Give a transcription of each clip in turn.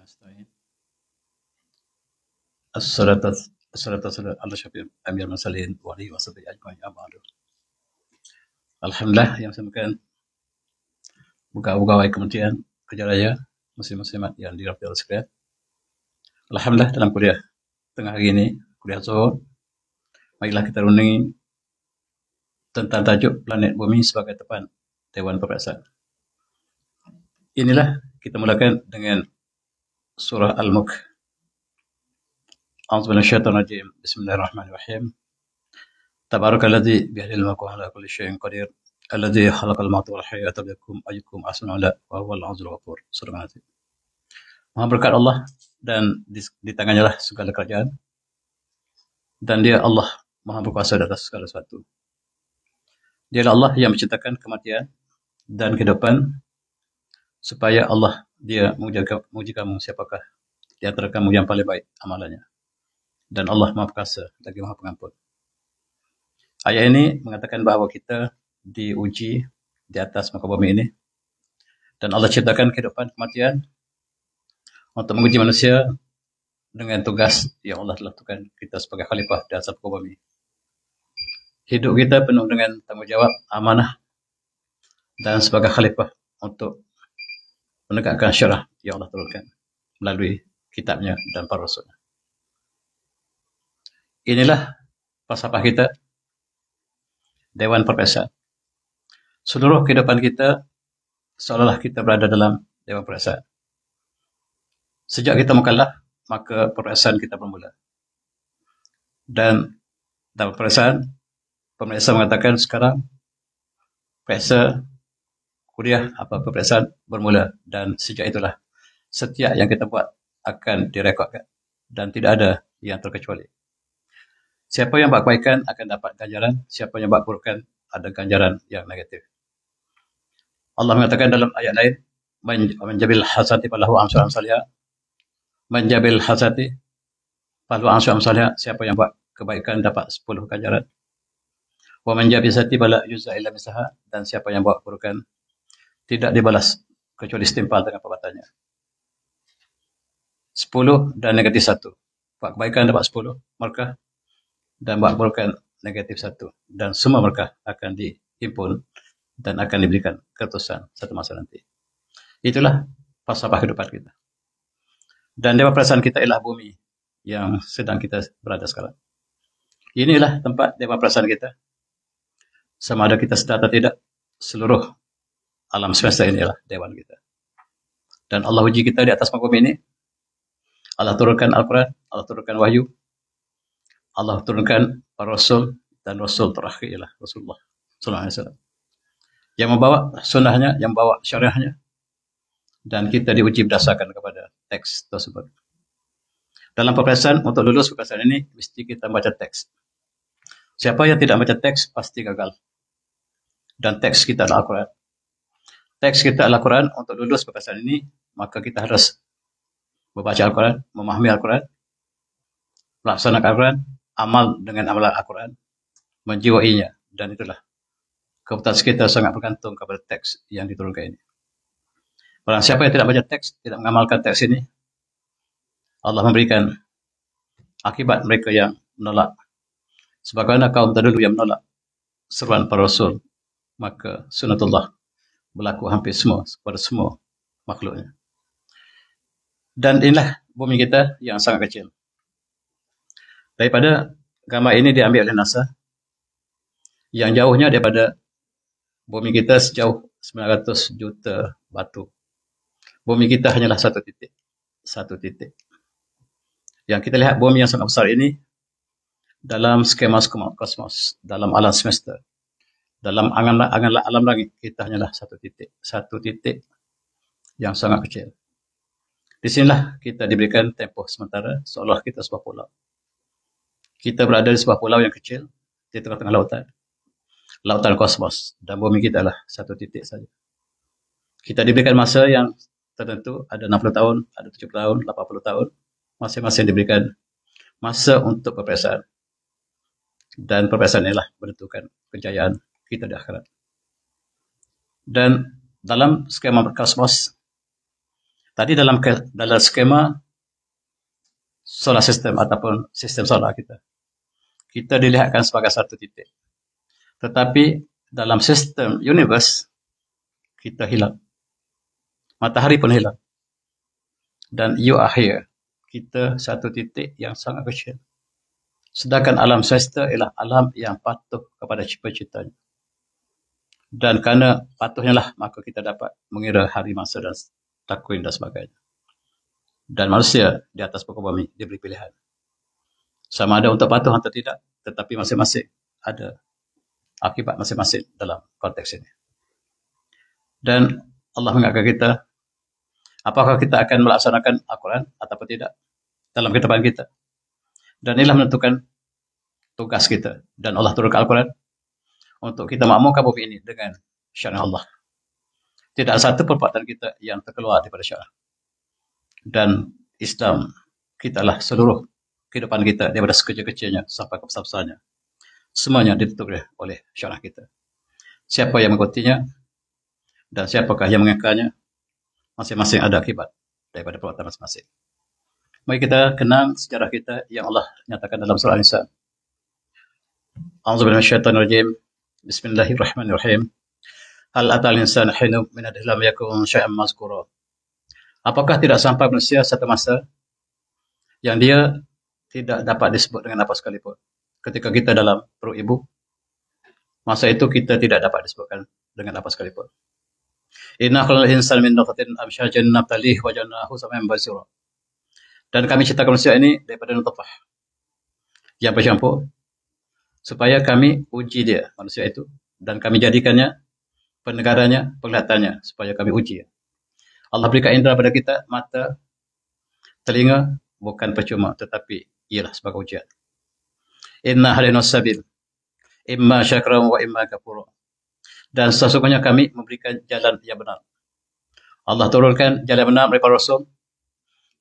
نستعين الصلاة والسلام على شفيع أمير المرسلين وعليه وصحبه أجمعين أما بعد. Alhamdulillah yang saya makan pegawai Kementerian Kerja Raya muslim-muslimat yang dirahmati Allah sekalian. Alhamdulillah dalam kuliah tengah hari ini, kuliah Zuhur, marilah kita renungi tentang tajuk planet bumi sebagai tempat Dewan Perperasaan. Inilah kita mulakan dengan surah Al-Mulk. A'udzubillahi minasyaitonir rajim. Bismillahirrahmanirrahim. Tabarakalladzi biyadihil mulku wa ala kulli syai'in qadir. Alladzi khalaqal mauta wal hayata liyabluwakum ayyukum ahsanu amala wa huwal azizul ghafur. Surah Al-Azim. Maha berkat Allah dan di tangannya lah segala kerajaan. Dan dia Allah Maha berkuasa di atas segala sesuatu. Dialah Allah yang menciptakan kematian dan kehidupan supaya Allah dia menguji kamu siapakah di antara kamu yang paling baik amalannya. Dan Allah Maha Perkasa lagi Maha Pengampun. Ayat ini mengatakan bahawa kita diuji di atas muka bumi ini. Dan Allah ciptakan kehidupan kematian untuk menguji manusia dengan tugas yang Allah telah tentukan kita sebagai khalifah di atas muka bumi. Hidup kita penuh dengan tanggungjawab, amanah, dan sebagai khalifah untuk menegakkan syarah yang Allah turunkan melalui kitabnya dan para rasulnya. Inilah falsafah kita, Dewan Perperasaan. Seluruh kehidupan kita seolah-olah kita berada dalam Dewan Perperasaan. Sejak kita mukallaf, maka perperasaan kita bermula. Dan dalam perperasaan, pemeriksa mengatakan sekarang periksa kuliah apa perperasaan bermula. Dan sejak itulah setiap yang kita buat akan direkodkan dan tidak ada yang terkecuali. Siapa yang buat kebaikan akan dapat ganjaran, siapa yang buat keburukan ada ganjaran yang negatif. Allah mengatakan dalam ayat lain, "Manjabil hasati falahu amsal amsalha." Manjabil hasati falahu amsal amsalha, siapa yang buat kebaikan dapat 10 ganjaran. Wa manjabil hasati fala yujza illa mislaha, dan siapa yang buat keburukan tidak dibalas kecuali setimpal dengan perbuatannya. 10 dan negatif 1. Buat kebaikan dapat 10 markah, dan buat keburukan negatif 1. Dan semua mereka akan dihimpun dan akan diberikan keputusan satu masa nanti. Itulah falsafah kehidupan kita. Dan dewan perasaan kita ialah bumi yang sedang kita berada sekarang. Inilah tempat dewan perasaan kita. Sama ada kita sedar atau tidak, seluruh alam semesta ini ialah dewan kita. Dan Allah uji kita di atas muka bumi ini. Allah turunkan Al-Quran, Allah turunkan wahyu, Allah turunkan para rasul, dan rasul terakhir ialah Rasulullah sallallahu alaihi wasallam yang membawa sunnahnya, yang membawa syariahnya, dan kita diuji berdasarkan kepada teks tersebut. Dalam perperasaan, untuk lulus perperasaan ini mesti kita baca teks. Siapa yang tidak baca teks pasti gagal. Dan teks kita adalah Al-Quran. Teks kita adalah Al-Quran. Untuk lulus perperasaan ini, maka kita harus membaca Al-Quran, memahami Al-Quran, melaksanakan Al-Quran, amal dengan amalan Al-Quran, menjiwainya, dan itulah keputusan kita sangat bergantung kepada teks yang diturunkan ini. Barang siapa yang tidak baca teks, tidak mengamalkan teks ini, Allah memberikan akibat mereka yang menolak. Sebagaimana kaum terdahulu yang menolak seruan para rasul, maka sunatullah berlaku hampir semua kepada semua makhluknya. Dan inilah bumi kita yang sangat kecil. Daripada gambar ini diambil oleh NASA, yang jauhnya daripada bumi kita sejauh 900 juta batu. Bumi kita hanyalah satu titik. Satu titik. Yang kita lihat bumi yang sangat besar ini, dalam skema kosmos, dalam alam semesta, dalam angan alam langit, kita hanyalah satu titik. Satu titik yang sangat kecil. Di sinilah kita diberikan tempoh sementara, seolah kita sebuah pulau. Kita berada di sebuah pulau yang kecil, di tengah-tengah lautan. Lautan kosmos. Dan bumi kita adalah satu titik saja. Kita diberikan masa yang tertentu, ada 60 tahun, ada 70 tahun, 80 tahun. Masing-masing diberikan masa untuk perperasaan. Dan perperasaan inilah menentukan kejayaan kita di akhirat. Dan dalam skema kosmos, Tadi dalam skema solar system ataupun sistem solar kita dilihatkan sebagai satu titik. Tetapi dalam sistem universe, kita hilang. Matahari pun hilang. Dan you are here. Kita satu titik yang sangat kecil. Sedangkan alam semesta ialah alam yang patuh kepada cipta-ciptanya. Dan kerana patuhnya lah, maka kita dapat mengira hari, masa dan takwim dan sebagainya. Dan manusia di atas muka bumi diberi pilihan. Sama ada untuk patuh atau tidak, tetapi masing-masing ada akibat masing-masing dalam konteks ini. Dan Allah mengingatkan kita, apakah kita akan melaksanakan Al-Quran ataupun tidak dalam kehidupan kita. Dan inilah menentukan tugas kita. Dan Allah turunkan Al-Quran untuk kita makmurkan bumi ini dengan syariat Allah. Tidak ada satu perbuatan kita yang terkeluar daripada syariat. Dan Islam kita lah seluruh kehidupan kita daripada sekecil-kecilnya sampai ke besar-besarnya. Semuanya ditentukan oleh syariat kita. Siapa yang mengikutinya dan siapakah yang mengingkarnya, masing-masing ada akibat daripada perbuatan masing-masing. Mari kita kenang sejarah kita yang Allah nyatakan dalam surah An-Nisa. A'udzubillahi minasyaitonirrajim. Bismillahirrahmanirrahim. Hal atal insanu hinun min ad-dahr lam yakun syai'an mazkura. Apakah tidak sampai manusia satu masa yang dia tidak dapat disebut dengan apa sekalipun? Ketika kita dalam perut ibu, masa itu kita tidak dapat disebutkan dengan apa sekalipun. Inna khalaqal insana min nutfatin amsyajin nabtalih wa ja'alnahu samian basira. Dan kami ciptakan manusia ini daripada nutfah yang bercampur supaya kami uji dia, manusia itu, dan kami jadikannya pendengarannya, penglihatannya, supaya kami uji. Allah berikan indera pada kita, mata, telinga, bukan percuma, tetapi ialah sebagai ujian. Inna hadainahu sabil, imma syakran wa imma kafura. Dan sesungguhnya kami memberikan jalan yang benar. Allah turunkan jalan benar daripada Rasul,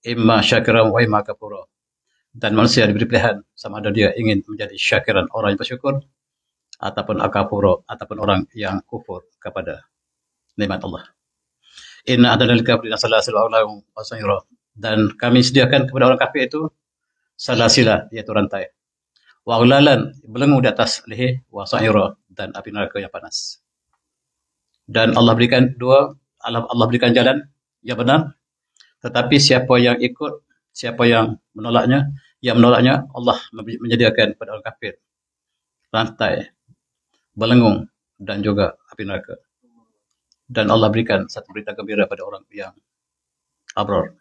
imma syakiran wa imma kafura. Dan manusia diberi pilihan sama ada dia ingin menjadi syakiran, orang yang bersyukur, ataupun kafura, ataupun orang yang kufur kepada nikmat Allah. Inna adana lil kafirin salasil aghlal wa sa'ira. Dan kami sediakan kepada orang kafir itu salasila, iaitu rantai. Wa aghlalan, belenggu di atas leher, wa sa'ira, dan api neraka yang panas. Dan Allah berikan Allah berikan jalan yang benar. Tetapi siapa yang ikut, siapa yang menolaknya, Allah menyediakan kepada orang kafir rantai, belenggu, dan juga api neraka. Dan Allah berikan satu berita gembira pada orang yang abrar.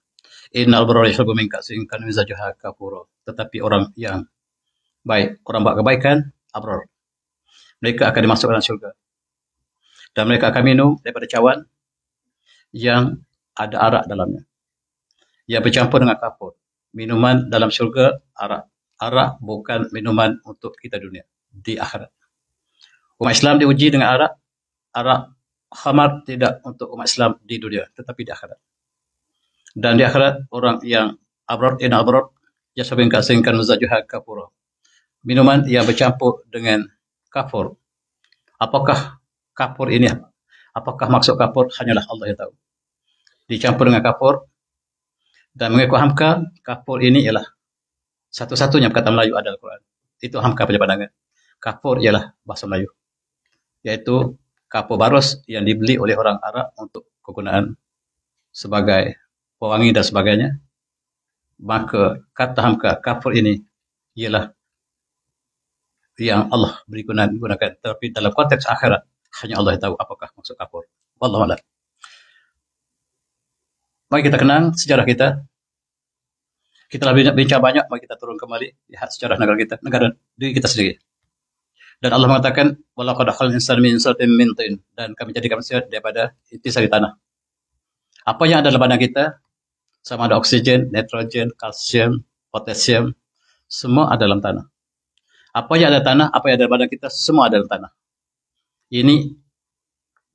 Innal abrara yashrabu min ka'sin kana mizajuha kafura. Tetapi orang yang baik, orang buat kebaikan, abrar, mereka akan dimasukkan dalam syurga. Dan mereka akan minum daripada cawan yang ada arak dalamnya, yang bercampur dengan kapur. Minuman dalam syurga, arak. Arak bukan minuman untuk kita dunia, di akhirat. Umat Islam diuji dengan arak. Arak khamar tidak untuk umat Islam di dunia, tetapi di akhirat. Dan di akhirat, orang yang abrar, yasabin kasingkan muzajuha kafura. Minuman yang bercampur dengan kafur. Apakah kafur ini? Apakah maksud kafur? Hanyalah Allah yang tahu. Dicampur dengan kafur. Dan mengikut hamka, kafur ini ialah satu-satunya perkataan Melayu ada Al-Quran. Itu hamka punya pandangan. Kafur ialah bahasa Melayu, yaitu kapur barus yang dibeli oleh orang Arab untuk kegunaan sebagai pewangi dan sebagainya. Maka kata hamka kafur ini ialah yang Allah beri gunakan. Tapi dalam konteks akhirat, hanya Allah yang tahu apakah maksud kafur. Wallahu a'lam. Mari kita kenang sejarah kita. Kita telah bincang banyak, mari kita turun kembali lihat sejarah negara kita, negara diri kita sendiri. Dan Allah mengatakan, walaqad khalaqnal insana min sulalatin min tin, dan kami jadikan manusia daripada intisari tanah. Apa yang ada dalam badan kita, sama ada oksigen, nitrogen, kalsium, potasium, semua ada dalam tanah. Apa yang ada tanah, apa yang ada dalam badan kita, semua ada dalam tanah. Ini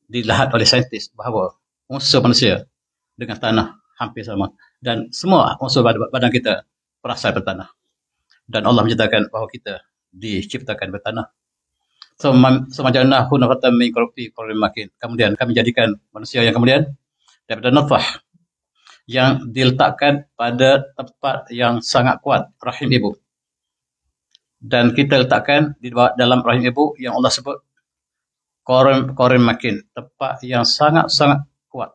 dilihat oleh saintis bahawa unsur manusia dengan tanah hampir sama. Dan semua unsur badan kita berasal dari tanah. Dan Allah menyatakan bahawa kita diciptakan dari tanah. Semajannahu nafatan min qurbi makin. Kemudian kami jadikan manusia yang kemudian daripada nutfah. yang diletakkan pada tempat yang sangat kuat, rahim ibu. Dan kita letakkan di dalam rahim ibu yang Allah sebut korin makin, tempat yang sangat-sangat kuat.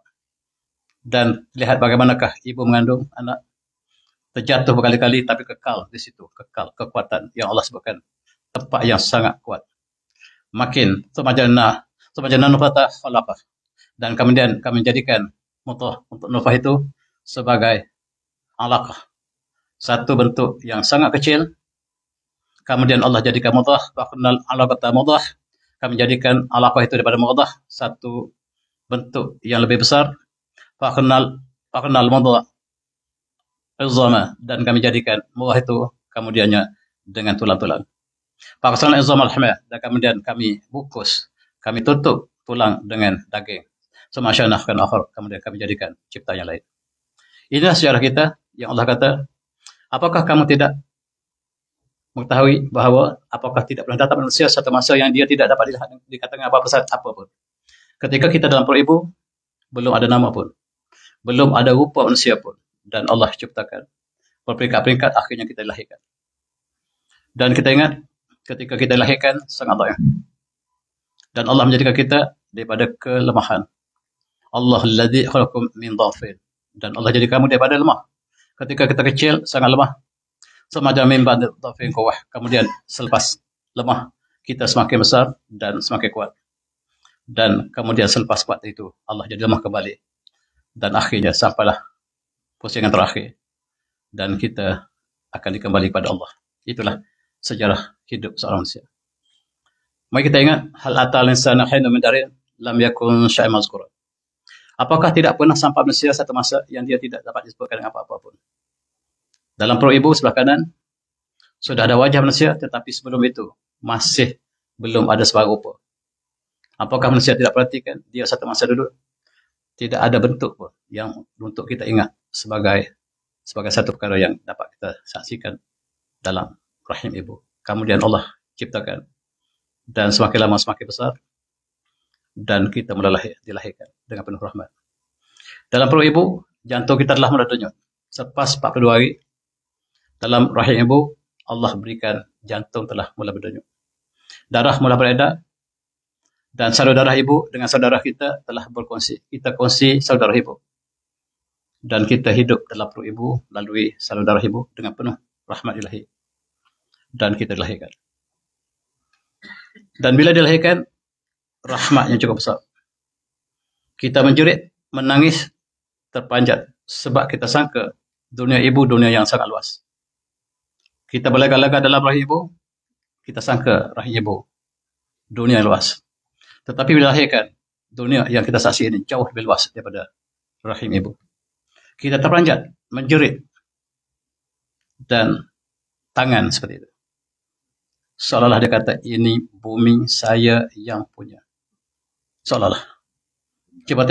Dan lihat bagaimanakah ibu mengandung anak, terjatuh berkali-kali tapi kekal di situ, kekal kekuatan yang Allah sebutkan, tempat yang sangat kuat. Makin semajanna nufata khalaqah, dan kemudian kami jadikan mutah untuk nufah itu sebagai alaqah, satu bentuk yang sangat kecil. Kemudian Allah jadikan mudghah, faqnal alaqata mudghah. Kami jadikan alaqah itu daripada mudghah satu bentuk yang lebih besar. Faqnal mudghah izama, dan kami jadikan mudghah itu kemudiannya dengan tulang-tulang. Faqnal izama al-hamah, dan kemudian kami bungkus, kami tutup tulang dengan daging. Semasyanakhkan akhir, kemudian kami jadikan cipta yang lain. Inilah sejarah kita yang Allah kata, apakah kamu tidak mengetahui bahawa apakah tidak pernah datang manusia satu masa yang dia tidak dapat dikatakan apa pun. Ketika kita dalam perut ibu, belum ada nama pun, belum ada rupa manusia pun, dan Allah ciptakan berperingkat-peringkat, akhirnya kita dilahirkan. Dan kita ingat ketika kita dilahirkan sangat banyak, dan Allah menjadikan kita daripada kelemahan. Allah alladzi khalaqakum min dhafin, dan Allah jadi kamu daripada lemah. Ketika kita kecil sangat lemah, semacam mimbar dhafin kuwah. Kemudian selepas lemah, kita semakin besar dan semakin kuat. Dan kemudian selepas kuat itu, Allah jadi lemah kembali. Dan akhirnya sampailah pusingan terakhir. Dan kita akan dikembali kepada Allah. Itulah sejarah hidup seorang manusia. Mari kita ingat, hal atal insana hina min darin lam yakun syai'an mazkura. Apakah tidak pernah sampai manusia satu masa yang dia tidak dapat disebutkan dengan apa-apa pun. Dalam perut ibu sebelah kanan, sudah ada wajah manusia, tetapi sebelum itu, masih belum ada sebarang rupa. Apakah manusia tidak perhatikan, dia satu masa dulu, tidak ada bentuk pun yang untuk kita ingat sebagai satu perkara yang dapat kita saksikan dalam rahim ibu. Kemudian Allah ciptakan, dan semakin lama semakin besar, dan kita mulai dilahirkan dengan penuh rahmat. Dalam perut ibu, jantung kita telah mulai denyut. Selepas 42 hari, dalam rahim ibu, Allah berikan jantung telah mula berdenyut. Darah mula beredar, dan saudara darah ibu dengan saudara kita telah berkongsi. Kita kongsi saudara ibu. Dan kita hidup dalam perut ibu melalui saudara darah ibu dengan penuh rahmat ilahi. Dan kita dilahirkan. Dan bila dilahirkan, rahmat yang cukup besar. Kita menjerit, menangis, terpanjat. Sebab kita sangka dunia ibu dunia yang sangat luas. Kita berlaga-laga dalam rahim ibu, kita sangka rahim ibu dunia yang luas. Tetapi bila lahirkan, dunia yang kita saksi ini jauh lebih luas daripada rahim ibu. Kita terperanjat, menjerit, dan tangan seperti itu. Seolah-olah dia kata, ini bumi saya yang punya. Seolah-olah. Cuba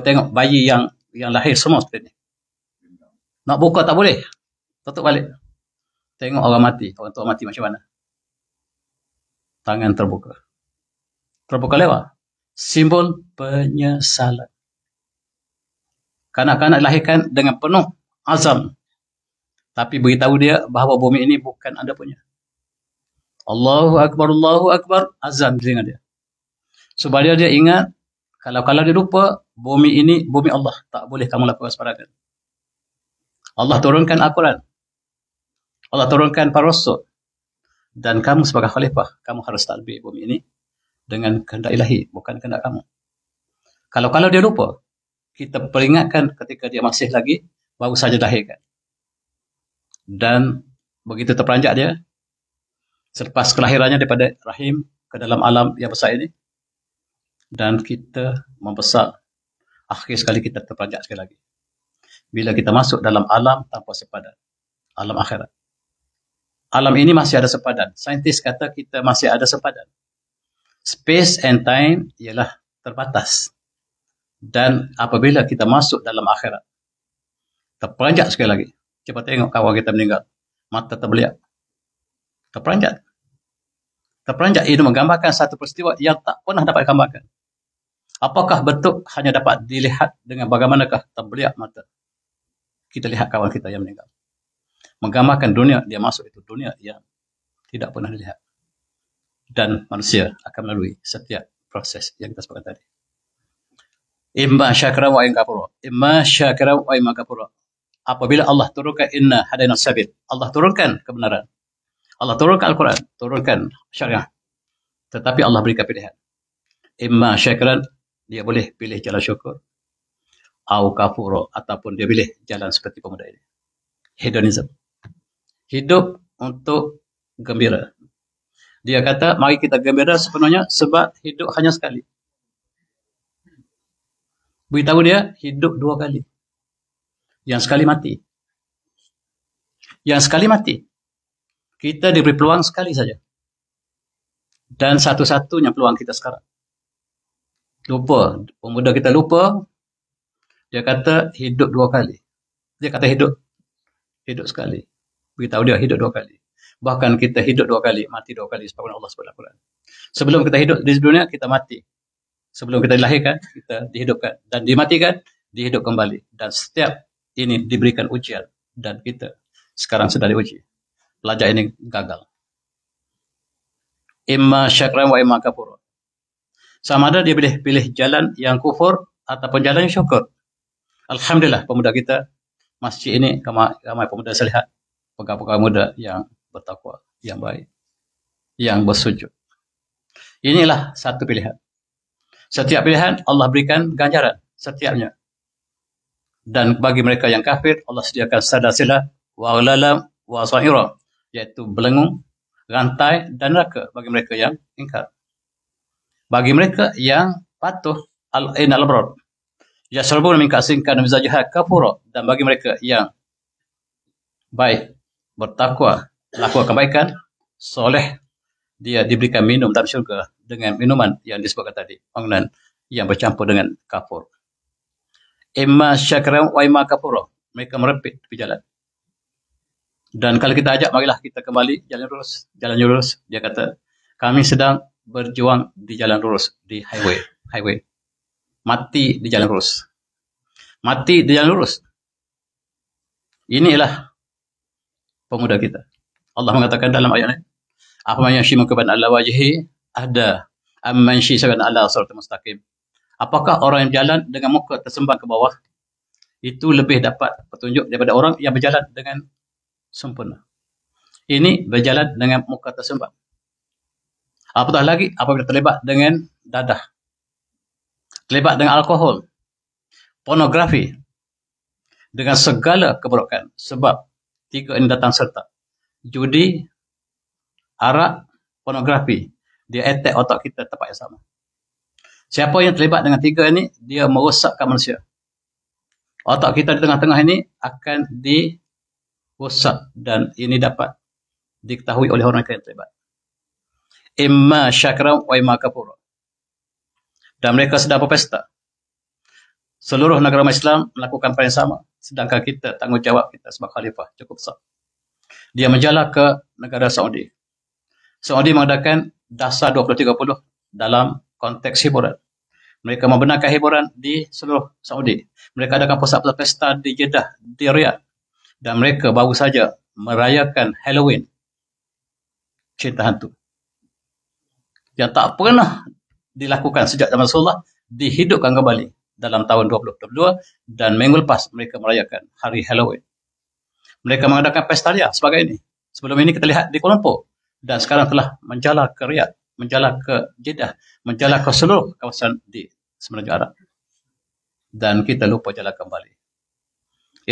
tengok bayi yang lahir semua seperti ini. Nak buka tak boleh, tutup balik. Tengok orang mati, orang tua mati macam mana. Tangan terbuka. Terbuka lewat. Simbol penyesalan. Kanak-kanak dilahirkan dengan penuh azam. Tapi beritahu dia bahawa bumi ini bukan anda punya. Allahu Akbar, azam dengan dia. Supaya dia ingat, kalau dia lupa, bumi ini bumi Allah. Tak boleh kamu lakukan sembarangan. Allah turunkan Al-Quran. Allah turunkan para rasul. Dan kamu sebagai khalifah, kamu harus tadbir bumi ini dengan kehendak ilahi, bukan kehendak kamu. Kalau dia lupa, kita peringatkan ketika dia masih lagi baru saja dilahirkan. Dan begitu terperanjat dia, selepas kelahirannya daripada rahim ke dalam alam yang besar ini, dan kita membesar, akhir sekali kita terperanjat sekali lagi. Bila kita masuk dalam alam tanpa sepadan, alam akhirat. Alam ini masih ada sepadan. Saintis kata kita masih ada sepadan. Space and time ialah terbatas. Dan apabila kita masuk dalam akhirat, terperanjat sekali lagi. Cuba tengok kawan kita meninggal. Mata terbeliak. Terperanjat. Terperanjat ini menggambarkan satu peristiwa yang tak pernah dapat digambarkan. Apakah bentuk hanya dapat dilihat dengan bagaimanakah terbeliak mata? Kita lihat kawan kita yang meninggal. Menggambarkan dunia dia masuk itu dunia yang tidak pernah dilihat. Dan manusia akan melalui setiap proses yang kita sebutkan tadi. Imma syakra wa imma kafura. Imma syakra wa imma kafura. Apabila Allah turunkan inna hadaina sabil, Allah turunkan kebenaran. Allah turunkan Al-Quran, turunkan syariah. Tetapi Allah berikan pilihan. Imma syakran, dia boleh pilih jalan syukur. Au kafura, ataupun dia pilih jalan seperti pemuda ini. Hedonism. Hidup untuk gembira. Dia kata, mari kita gembira sepenuhnya sebab hidup hanya sekali. Beritahu dia, hidup 2 kali. Yang sekali mati. Yang sekali mati. Kita diberi peluang sekali saja. Dan satu-satunya peluang kita sekarang. Lupa. Pemuda kita lupa. Dia kata, hidup 2 kali. Dia kata hidup sekali. Beritahu dia, hidup 2 kali. Bahkan kita hidup 2 kali, mati 2 kali sebagaimana Allah sebut dalam Al-Quran. Sebelum kita hidup di dunia, kita mati. Sebelum kita dilahirkan, kita dihidupkan. Dan dimatikan, dihidup kembali. Dan setiap ini diberikan ujian. Dan kita sekarang sedang diuji. Pelajar ini gagal. Imma syakran wa imma kafur. Sama ada dia pilih jalan yang kufur ataupun jalan yang syukur. Alhamdulillah pemuda kita masjid ini ramai pemuda salihat, pemuda muda yang bertakwa, yang baik, yang bersujud. Inilah satu pilihan. Setiap pilihan Allah berikan ganjaran setiapnya. Dan bagi mereka yang kafir Allah sediakan sadasilah wa ulalam wa sahira, yaitu belenggu, rantai dan neraka bagi mereka yang ingkar. Bagi mereka yang patuh al-ainal abrad yasrabuna min ka'sin kana mizajuha kafura, dan bagi mereka yang baik, bertakwa, lakukan kebaikan, soleh, dia diberikan minum dalam syurga dengan minuman yang disebutkan tadi, panganan yang bercampur dengan kafur. Imma syakran wa imma kafura. Mereka merepit tepi jalan. Dan kalau kita ajak, marilah kita kembali jalan lurus. Dia kata, kami sedang berjuang di jalan lurus, di highway. Mati di jalan lurus. Mati di jalan lurus. Inilah pemuda kita. Allah mengatakan dalam ayat ini, apa yang syimukuban ala wajhi ada amman syisaban ala siratal mustaqim. Apakah orang yang jalan dengan muka tersembang ke bawah itu lebih dapat petunjuk daripada orang yang berjalan dengan sempurna. Ini berjalan dengan muka tersembang. Apatah lagi apabila terlibat dengan dadah, terlibat dengan alkohol, pornografi, dengan segala keburukan. Sebab 3 ini datang serta. Judi, arak, pornografi. Dia attack otak kita tempat yang sama. Siapa yang terlibat dengan 3 ini, dia merosakkan manusia. Otak kita di tengah-tengah ini akan dirosak. Dan ini dapat diketahui oleh orang yang terlibat. Imma syakran wa imma kafura. Dan mereka sedang berpesta. Seluruh negara Islam melakukan perkara yang sama. Sedangkan kita, tanggungjawab kita sebagai khalifah cukup besar. Dia menjala ke negara Saudi. Saudi mengadakan dasar 2030 dalam konteks hiburan. Mereka membenarkan hiburan di seluruh Saudi. Mereka adakan pusat-pusat pesta di Jeddah, di Riyadh. Dan mereka baru saja merayakan Halloween. Cerita hantu. Yang tak pernah dilakukan sejak zaman Rasulullah, dihidupkan kembali dalam tahun 2022, dan minggu lepas mereka merayakan hari Halloween. Mereka mengadakan pesta ria sebagai ini. Sebelum ini kita lihat di Kuala Lumpur, dan sekarang telah menjala ke Riyadh, menjala ke Jeddah, menjala ke seluruh kawasan di Semenanjung Arab. Dan kita lupa jalan kembali.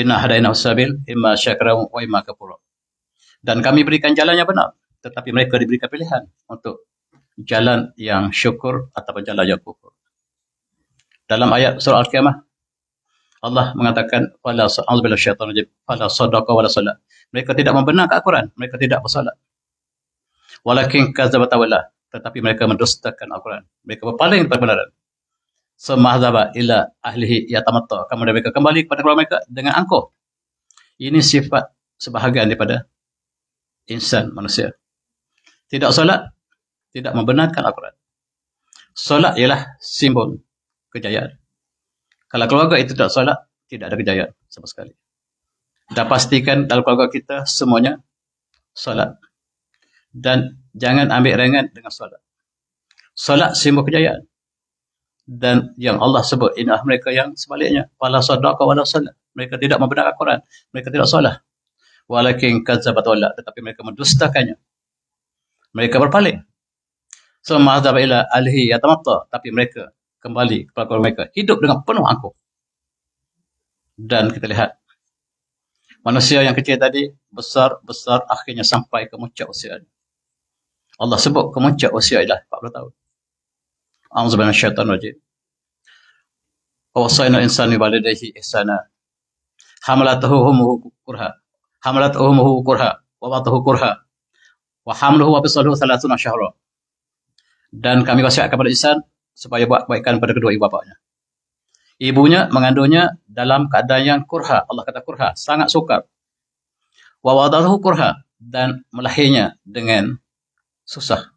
Inna hadainahu sabil imma syakran wa imma kafura. Dan kami berikan jalan yang benar, tetapi mereka diberikan pilihan untuk jalan yang syukur atau jalan yang kufur. Dalam ayat surah Al-Qiyamah, Allah mengatakan fala a'udzubillahi minasyaitonir rajim fala sadaqa wala salat. Mereka tidak membenarkan Al-Quran, mereka tidak bersalat. Walakin kadzdzaba tawalla, tetapi mereka mendustakan Al-Quran. Mereka berpaling daripada kebenaran. Semahdzaba ila ahlihi yatamatta, kemudian mereka kembali kepada keluarga mereka dengan angkuh. Ini sifat sebahagian daripada insan, manusia. Tidak salat, tidak membenarkan Al-Quran. Salat ialah simbol kejayaan. Kalau keluarga itu tak solat, tidak ada kejayaan sama sekali. Dan pastikan dalam keluarga kita semuanya solat. Dan jangan ambil ringan dengan solat. Solat simbol kejayaan. Dan yang Allah sebut, inilah mereka yang sebaliknya. Fala sadaqa wala solat. Mereka tidak membenarkan Quran. Mereka tidak solat. Walakin kazzabat wala. Tetapi mereka mendustakannya. Mereka berpaling. Summa azab ila alihi yatamatta. Tapi mereka kembali kepada keluarga mereka. Hidup dengan penuh angkuh. Dan kita lihat. Manusia yang kecil tadi, besar-besar akhirnya sampai ke muncak usia. Allah sebut ke muncak usia ialah 40 tahun. A'udzubillahi minasyaitonir rajim. Wa wasaina al-insana biwalidayhi ihsana. Hamalatuhu ummuhu kurha. Hamalatuhu ummuhu kurha. Wa wada'ahu kurha. Wa hamluhu wa fisaluhu 30 syahra. Dan kami wasiatkan kepada insan supaya buat kebaikan pada kedua ibu bapanya. Ibunya mengandungnya dalam keadaan yang kurha. Allah kata kurha, sangat sukar. Wa wada'ahu kurha. Dan melahirnya dengan susah.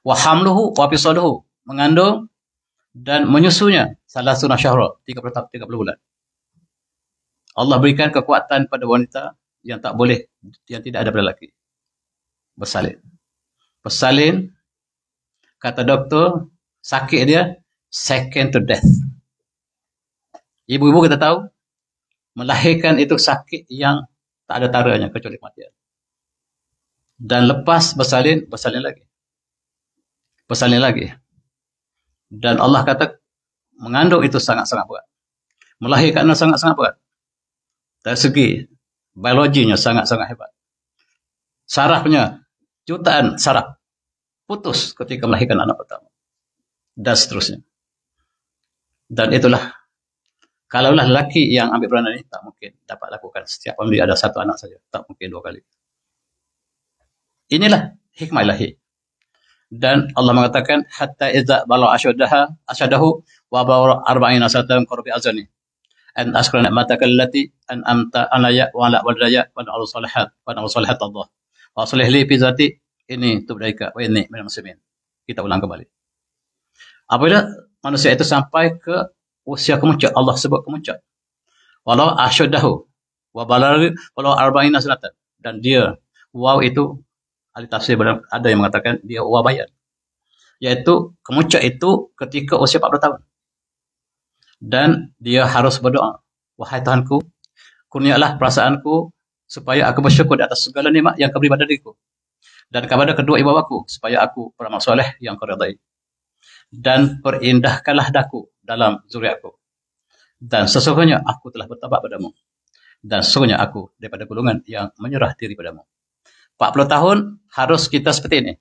Wa hamluhu wa fisaluhu. Mengandung dan menyusunya 30 syahra, 30 bulan. Allah berikan kekuatan pada wanita yang tak boleh, yang tidak ada pada lelaki. Bersalin. Bersalin, kata doktor, sakit dia second to death. Ibu-ibu kita tahu, melahirkan itu sakit yang tak ada taranya kecuali kematian. Dan lepas bersalin, bersalin lagi. Bersalin lagi. Dan Allah kata, mengandung itu sangat-sangat berat. Melahirkan itu sangat-sangat berat. Dari segi biologinya sangat-sangat hebat. Sarafnya, jutaan saraf putus ketika melahirkan anak pertama. Dan seterusnya. Dan itulah, kalaulah lelaki yang ambil peranan ini, tak mungkin dapat lakukan. Setiap famili ada satu anak saja. Tak mungkin 2 kali. Inilah hikmah ilahi. Dan Allah mengatakan hatta idza bala asyadahu wa bawa 40 sanatan qurbi azani an askara ni'mataka allati an'amta alayya wa ala walidayya wa ala salihat Allah wa aslih li fi zati ini tubdaika wa inni minal muslimin. Kita ulang kembali. Apabila manusia itu sampai ke usia kemuncak, Allah sebut kemuncak. Walau asyadahu wa balagha walau 40 sanatan, dan dia wow itu ahli tafsir ada yang mengatakan dia wabayan. Yaitu kemuncak itu ketika usia 40 tahun. Dan dia harus berdoa. Wahai Tuhanku, kurnialah perasaanku supaya aku bersyukur di atas segala nikmat yang kau beri pada diriku. Dan kepada kedua ibu bapaku supaya aku beramal soleh yang kau ridai. Dan perindahkanlah daku dalam zuriatku. Dan sesungguhnya aku telah bertaubat padamu. Dan sesungguhnya aku daripada golongan yang menyerah diri padamu. 40 tahun harus kita seperti ini.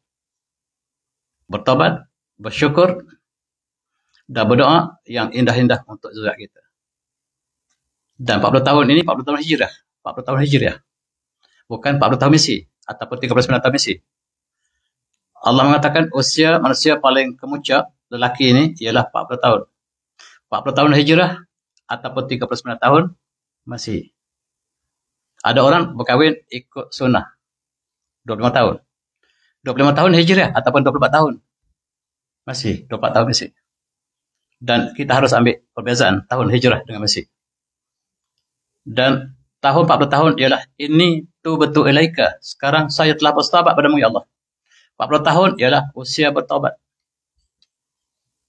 Bertobat, bersyukur, dan berdoa yang indah-indah untuk zuriat kita. Dan 40 tahun ini 40 tahun hijrah. 40 tahun hijrah. Bukan 40 tahun misi ataupun 39 tahun misi. Allah mengatakan usia manusia paling kemuncak lelaki ini ialah 40 tahun. 40 tahun hijrah ataupun 39 tahun masih. Ada orang berkahwin ikut sunnah. 25 tahun. 25 tahun hijrah ataupun 24 tahun. Masih, 24 tahun masih. Dan kita harus ambil perbezaan tahun hijrah dengan masih. Dan tahun 40 tahun ialah ini tu betul ilaika. Sekarang saya telah bertaubat padamu ya Allah. 40 tahun ialah usia bertaubat.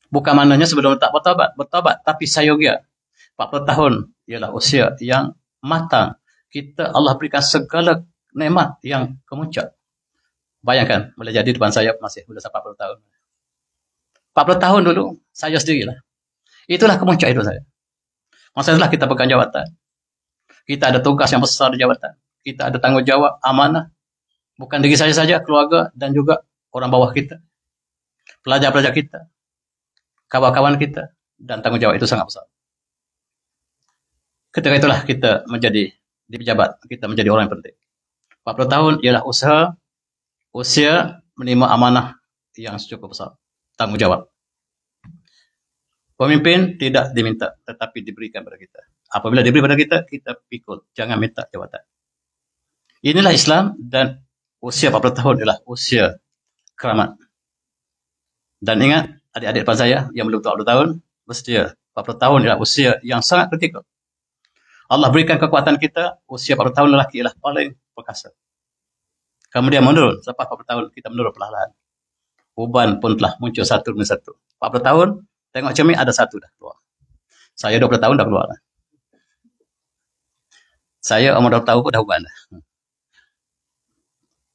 Bukan maknanya sebelum tak bertaubat, tapi sayogia. 40 tahun ialah usia yang matang. Allah berikan segala nikmat yang kemuncak. Bayangkan, boleh jadi depan saya masih sudah 40 tahun. 40 tahun dulu, saya sendirilah. Itulah kemuncak hidup saya. Maksudnya kita pegang jawatan. Kita ada tugas yang besar di jawatan. Kita ada tanggung jawab, amanah. Bukan diri saya saja, keluarga, dan juga orang bawah kita. Pelajar-pelajar kita. Kawan-kawan kita. Dan tanggung jawab itu sangat besar. Ketika itulah kita menjadi di pejabat. Kita menjadi orang yang penting. 40 tahun ialah usia menerima amanah yang cukup besar. Tanggung jawab. Pemimpin tidak diminta, tetapi diberikan pada kita. Apabila diberi pada kita, kita pikul. Jangan minta jawatan. Inilah Islam, dan usia 40 tahun adalah usia keramat. Dan ingat, adik-adik depan saya yang belum 40 tahun, bersedia. 40 tahun ialah usia yang sangat kritikal. Allah berikan kekuatan kita, usia 40 tahun lelaki ialah paling perkasa. Kemudian menurun, selepas 40 tahun kita menurun perlahan-lahan. Uban pun telah muncul satu demi satu. 40 tahun, tengok cermin ada satu dah keluar. Saya 20 tahun dah keluar. Saya umur 20 tahun pun dah uban dah.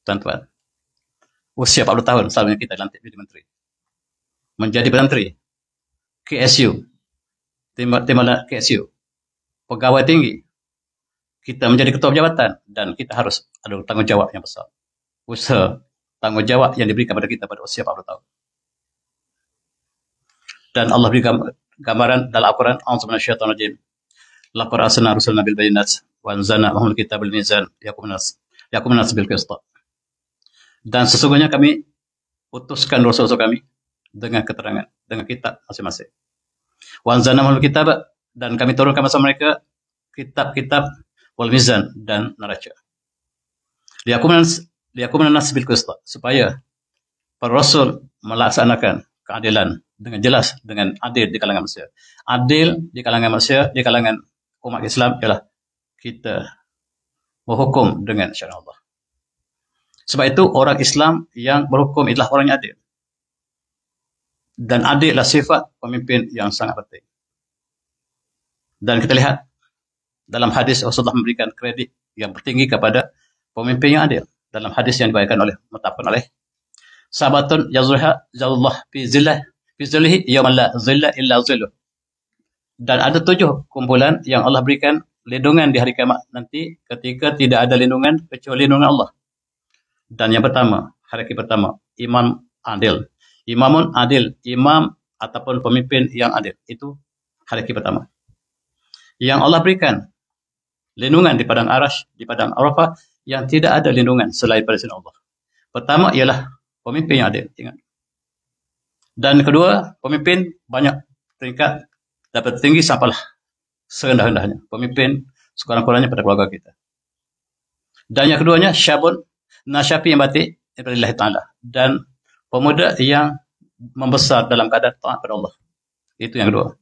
Tuan-tuan, usia 40 tahun selalunya kita dilantik menjadi menteri. Menjadi Perdana Menteri, KSU, timbalan KSU, pegawai tinggi, kita menjadi ketua jabatan dan kita harus ada tanggungjawab yang besar. Usaha tanggungjawab yang diberikan kepada kita pada usia 40 tahun. Dan Allah beri gambaran dalam Al-Quran, A'udzu minasyaitonir rajim. Laqad arsalna rusulana bil bayyinati wa anzalna ma'ahumul kitaba bil mizan yaqumun nas bil qist. Dan sesungguhnya kami utuskan rasul-rasul kami dengan keterangan, dengan kitab masing-masing. Wa anzalna ma'ahumul kitaba, dan kami turunkan bersama mereka kitab-kitab wal mizan dan neraca. Liyakumun nas bil qist, supaya para rasul melaksanakan keadilan dengan jelas, dengan adil di kalangan manusia. Adil di kalangan manusia, di kalangan umat Islam ialah kita berhukum dengan syariat Allah. Sebab itu orang Islam yang berhukum adalah orang yang adil. Dan adil adalah sifat pemimpin yang sangat penting. Dan kita lihat dalam hadis Rasulullah memberikan kredit yang tertinggi kepada pemimpin yang adil. Dalam hadis yang dibawakan oleh mutafaqun alaih, sahabatun yazullah fi zillihi yawman la zilla illa zilluh. Dan ada 7 kumpulan yang Allah berikan lindungan di hari kiamat nanti, ketika tidak ada lindungan kecuali lindungan Allah. Dan yang pertama, hierarki pertama, imam adil. Imamun adil, imam ataupun pemimpin yang adil. Itu hierarki pertama. Yang Allah berikan lindungan di padang Arash, di padang Arafah, yang tidak ada lindungan selain pada sini Allah. Pertama ialah pemimpin yang adil. Ingat. Dan kedua, pemimpin banyak peringkat dapat tinggi sampailah serendah-rendahnya. Pemimpin sekurang-kurangnya pada keluarga kita. Dan yang keduanya, syabun nasyafi yang batik daripada Allah Ta'ala. Dan pemuda yang membesar dalam keadaan taat kepada Allah. Itu yang kedua.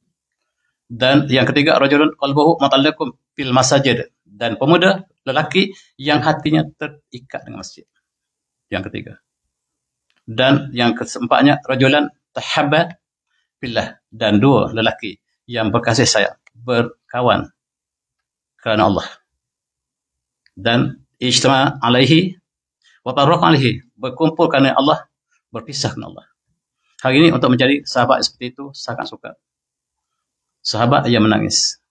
Dan yang ketiga, rajulun qalbuhu muta'alliqun fil masajid. Dan pemuda, lelaki yang hatinya terikat dengan masjid. Yang ketiga. Dan yang keempatnya, rajulan tahabba fillah. Dan 2 lelaki yang berkasih sayang, berkawan kerana Allah. Dan ijtama alaihi wa tarraq alaihi, berkumpul kerana Allah, berpisah kerana Allah. Hari ini untuk menjadi sahabat seperti itu sangat sukar. Sahabat yang menangis.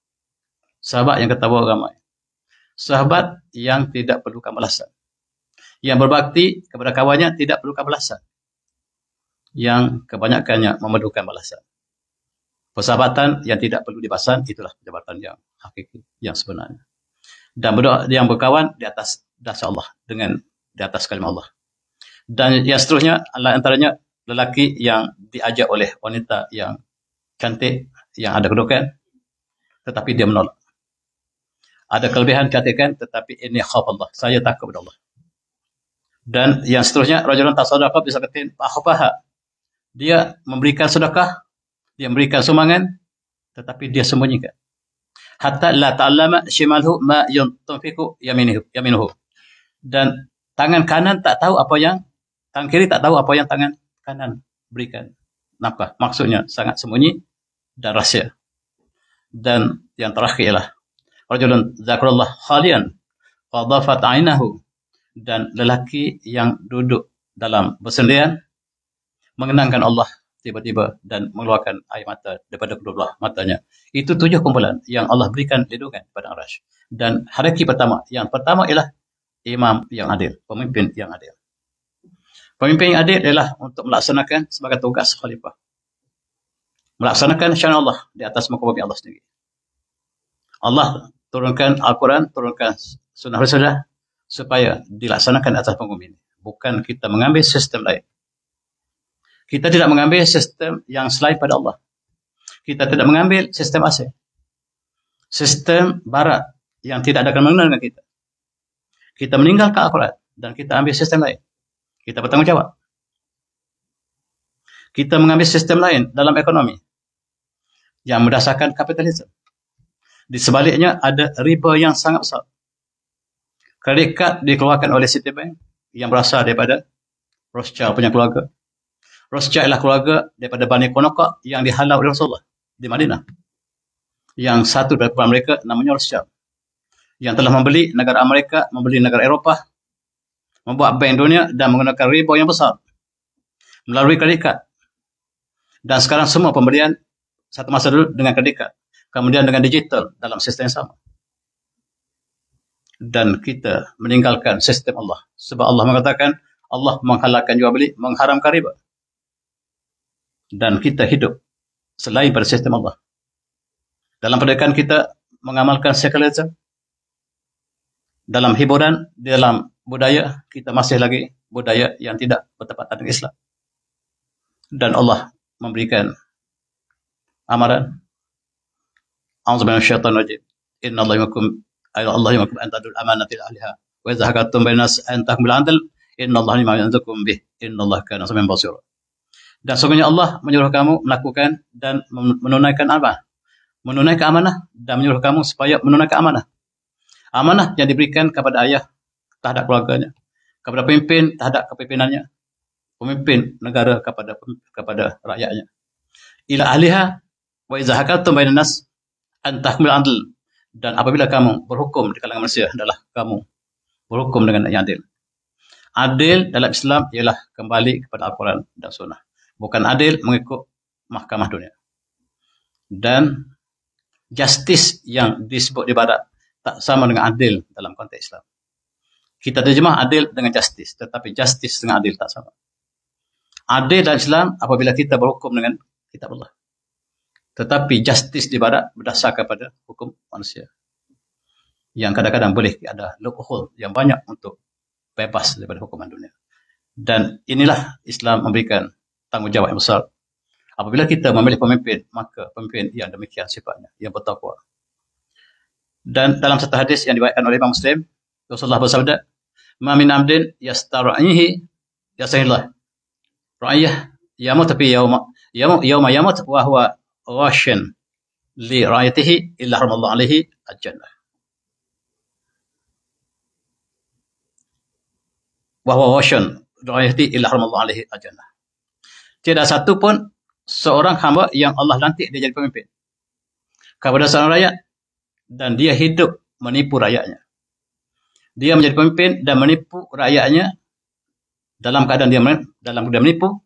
Sahabat yang ketawa ramai. Sahabat yang tidak perlukan balasan. Yang berbakti kepada kawannya tidak perlukan balasan. Yang kebanyakannya memerlukan balasan. Persahabatan yang tidak perlu dibahasan, itulah jabatan yang hakiki, yang sebenarnya. Dan yang berkawan di atas dasar Allah, di atas kalimah Allah. Dan yang seterusnya, antaranya lelaki yang diajak oleh wanita yang cantik, yang ada kedudukan, tetapi dia menolak. Ada kelebihan kecantikan, tetapi ini khawf Allah. Saya takut kepada Allah. Dan yang seterusnya, rajulun tasaddaqa bi sadaqatin fa akhfaha. Dia memberikan sedekah, dia memberikan sumbangan, tetapi dia sembunyikan. Hatta la ta'allama shimalhu ma yunfiqu yaminuhu. Dan tangan kanan tak tahu apa yang, tangan kiri tak tahu apa yang tangan kanan berikan nafkah. Maksudnya sangat sembunyi dan rahsia. Dan yang terakhir ialah rajulun zakarallah khalian fadhafat 'ainahu, dan lelaki yang duduk dalam bersendirian mengenangkan Allah tiba-tiba dan mengeluarkan air mata daripada kedua belah matanya. Itu 7 kumpulan yang Allah berikan lindungan pada Arash. Dan hierarki pertama, yang pertama ialah imam yang adil, pemimpin yang adil. Pemimpin yang adil ialah untuk melaksanakan sebagai tugas khalifah. Melaksanakan syariat Allah di atas muka bumi Allah sendiri. Allah turunkan Al-Quran, turunkan sunnah Rasulullah supaya dilaksanakan atas muka bumi ini. Bukan kita mengambil sistem lain. Kita tidak mengambil sistem yang selain pada Allah. Kita tidak mengambil sistem asing. Sistem barat yang tidak ada kena-mengena dengan kita. Kita meninggalkan Al-Quran dan kita ambil sistem lain. Kita bertanggungjawab. Kita mengambil sistem lain dalam ekonomi. yang berdasarkan kapitalisme. Di sebaliknya ada riba yang sangat besar. Kredit kad dikeluarkan oleh Citibank yang berasal daripada Rothschild punya keluarga. Rothschild adalah keluarga daripada Bani Qunaqah yang dihalau oleh Rasulullah di Madinah. Yang satu daripada mereka namanya Rothschild, yang telah membeli negara Amerika, membeli negara Eropah, membuat bank dunia dan menggunakan riba yang besar melalui kredit kad. Dan sekarang semua pembelian satu masa dulu dengan kredit kad, kemudian dengan digital dalam sistem yang sama. Dan kita meninggalkan sistem Allah. Sebab Allah mengatakan, Allah menghalalkan jual beli, mengharamkan riba. Dan kita hidup selain pada sistem Allah. Dalam pendidikan kita mengamalkan sekularisme. Dalam hiburan, dalam budaya, kita masih lagi budaya yang tidak bertepatan dengan Islam. Dan Allah memberikan amaran. A'udzubillahi minasyaitonir rajim. Innallaha ya'murukum an ta'dul amanati ila ahliha wa idza hakatum bainan nas an tahkumul 'adl innallaha lima yanzukum bih innallaha kana samian basira. Dan sesungguhnya Allah menyuruh kamu melakukan dan menunaikan amanah. Menunaikan amanah dan menyuruh kamu supaya menunaikan amanah. Amanah yang diberikan kepada ayah terhadap keluarganya, kepada pemimpin terhadap kepimpinannya, pemimpin negara kepada rakyatnya. Ila ahliha wa idza hakatum bainan nas an tahkumul 'adl. Dan apabila kamu berhukum di kalangan manusia, adalah kamu berhukum dengan yang adil. Adil dalam Islam ialah kembali kepada Al-Quran dan Sunnah. Bukan adil mengikut mahkamah dunia. Dan justice yang disebut di barat tak sama dengan adil dalam konteks Islam. Kita terjemah adil dengan justice, tetapi justice dengan adil tak sama. Adil dalam Islam apabila kita berhukum dengan kitab Allah. Tetapi justice di barat berdasarkan pada hukum manusia. Yang kadang-kadang boleh ada loophole yang banyak untuk bebas daripada hukuman dunia. Dan inilah Islam memberikan tanggungjawab yang besar. Apabila kita memilih pemimpin, maka pemimpin yang demikian sifatnya, yang bertakwa. Dan dalam satu hadis yang diriwayatkan oleh Imam Muslim, Rasulullah bersabda, "Ma min 'abdin yastar'ihi yasahillah. Ra'iyah yamut fi yawma yamut wa huwa ghashin li ra'yatihi illa haramallahu alaihi al-jannah." Wa huwa ghashin li ra'yatihi illa haramallahu alaihi al-jannah. Tidak satu pun seorang hamba yang Allah lantik dia jadi pemimpin kepada seorang rakyat dan dia hidup menipu rakyatnya. Dia menjadi pemimpin dan menipu rakyatnya dalam keadaan dia menipu,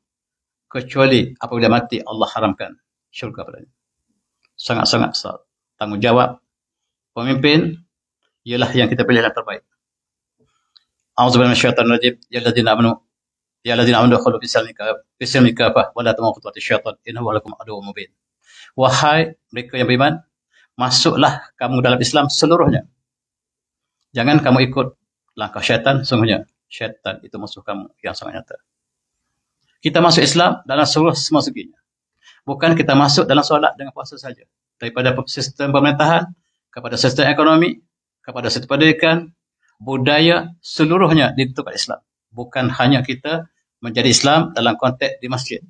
kecuali apabila mati Allah haramkan syurga padanya. Sangat-sangat besar tanggungjawab pemimpin ialah yang kita pilih yang terbaik. A'udzubillahi minasyaitonir rajim. Ya alladzina amanu khulu fi silmi kafah wa la tamutu syaitan innahu lakum aduwwun mubin. Wahai mereka yang beriman, masuklah kamu dalam Islam seluruhnya. Jangan kamu ikut langkah syaitan, sungguhnya syaitan itu musuh kamu yang sangat nyata. Kita masuk Islam dalam semua seginya. Bukan kita masuk dalam solat dengan puasa saja. Daripada sistem pemerintahan, kepada sistem ekonomi, kepada sistem pendidikan, budaya, seluruhnya ditentukan Islam. Bukan hanya kita menjadi Islam dalam konteks di masjid.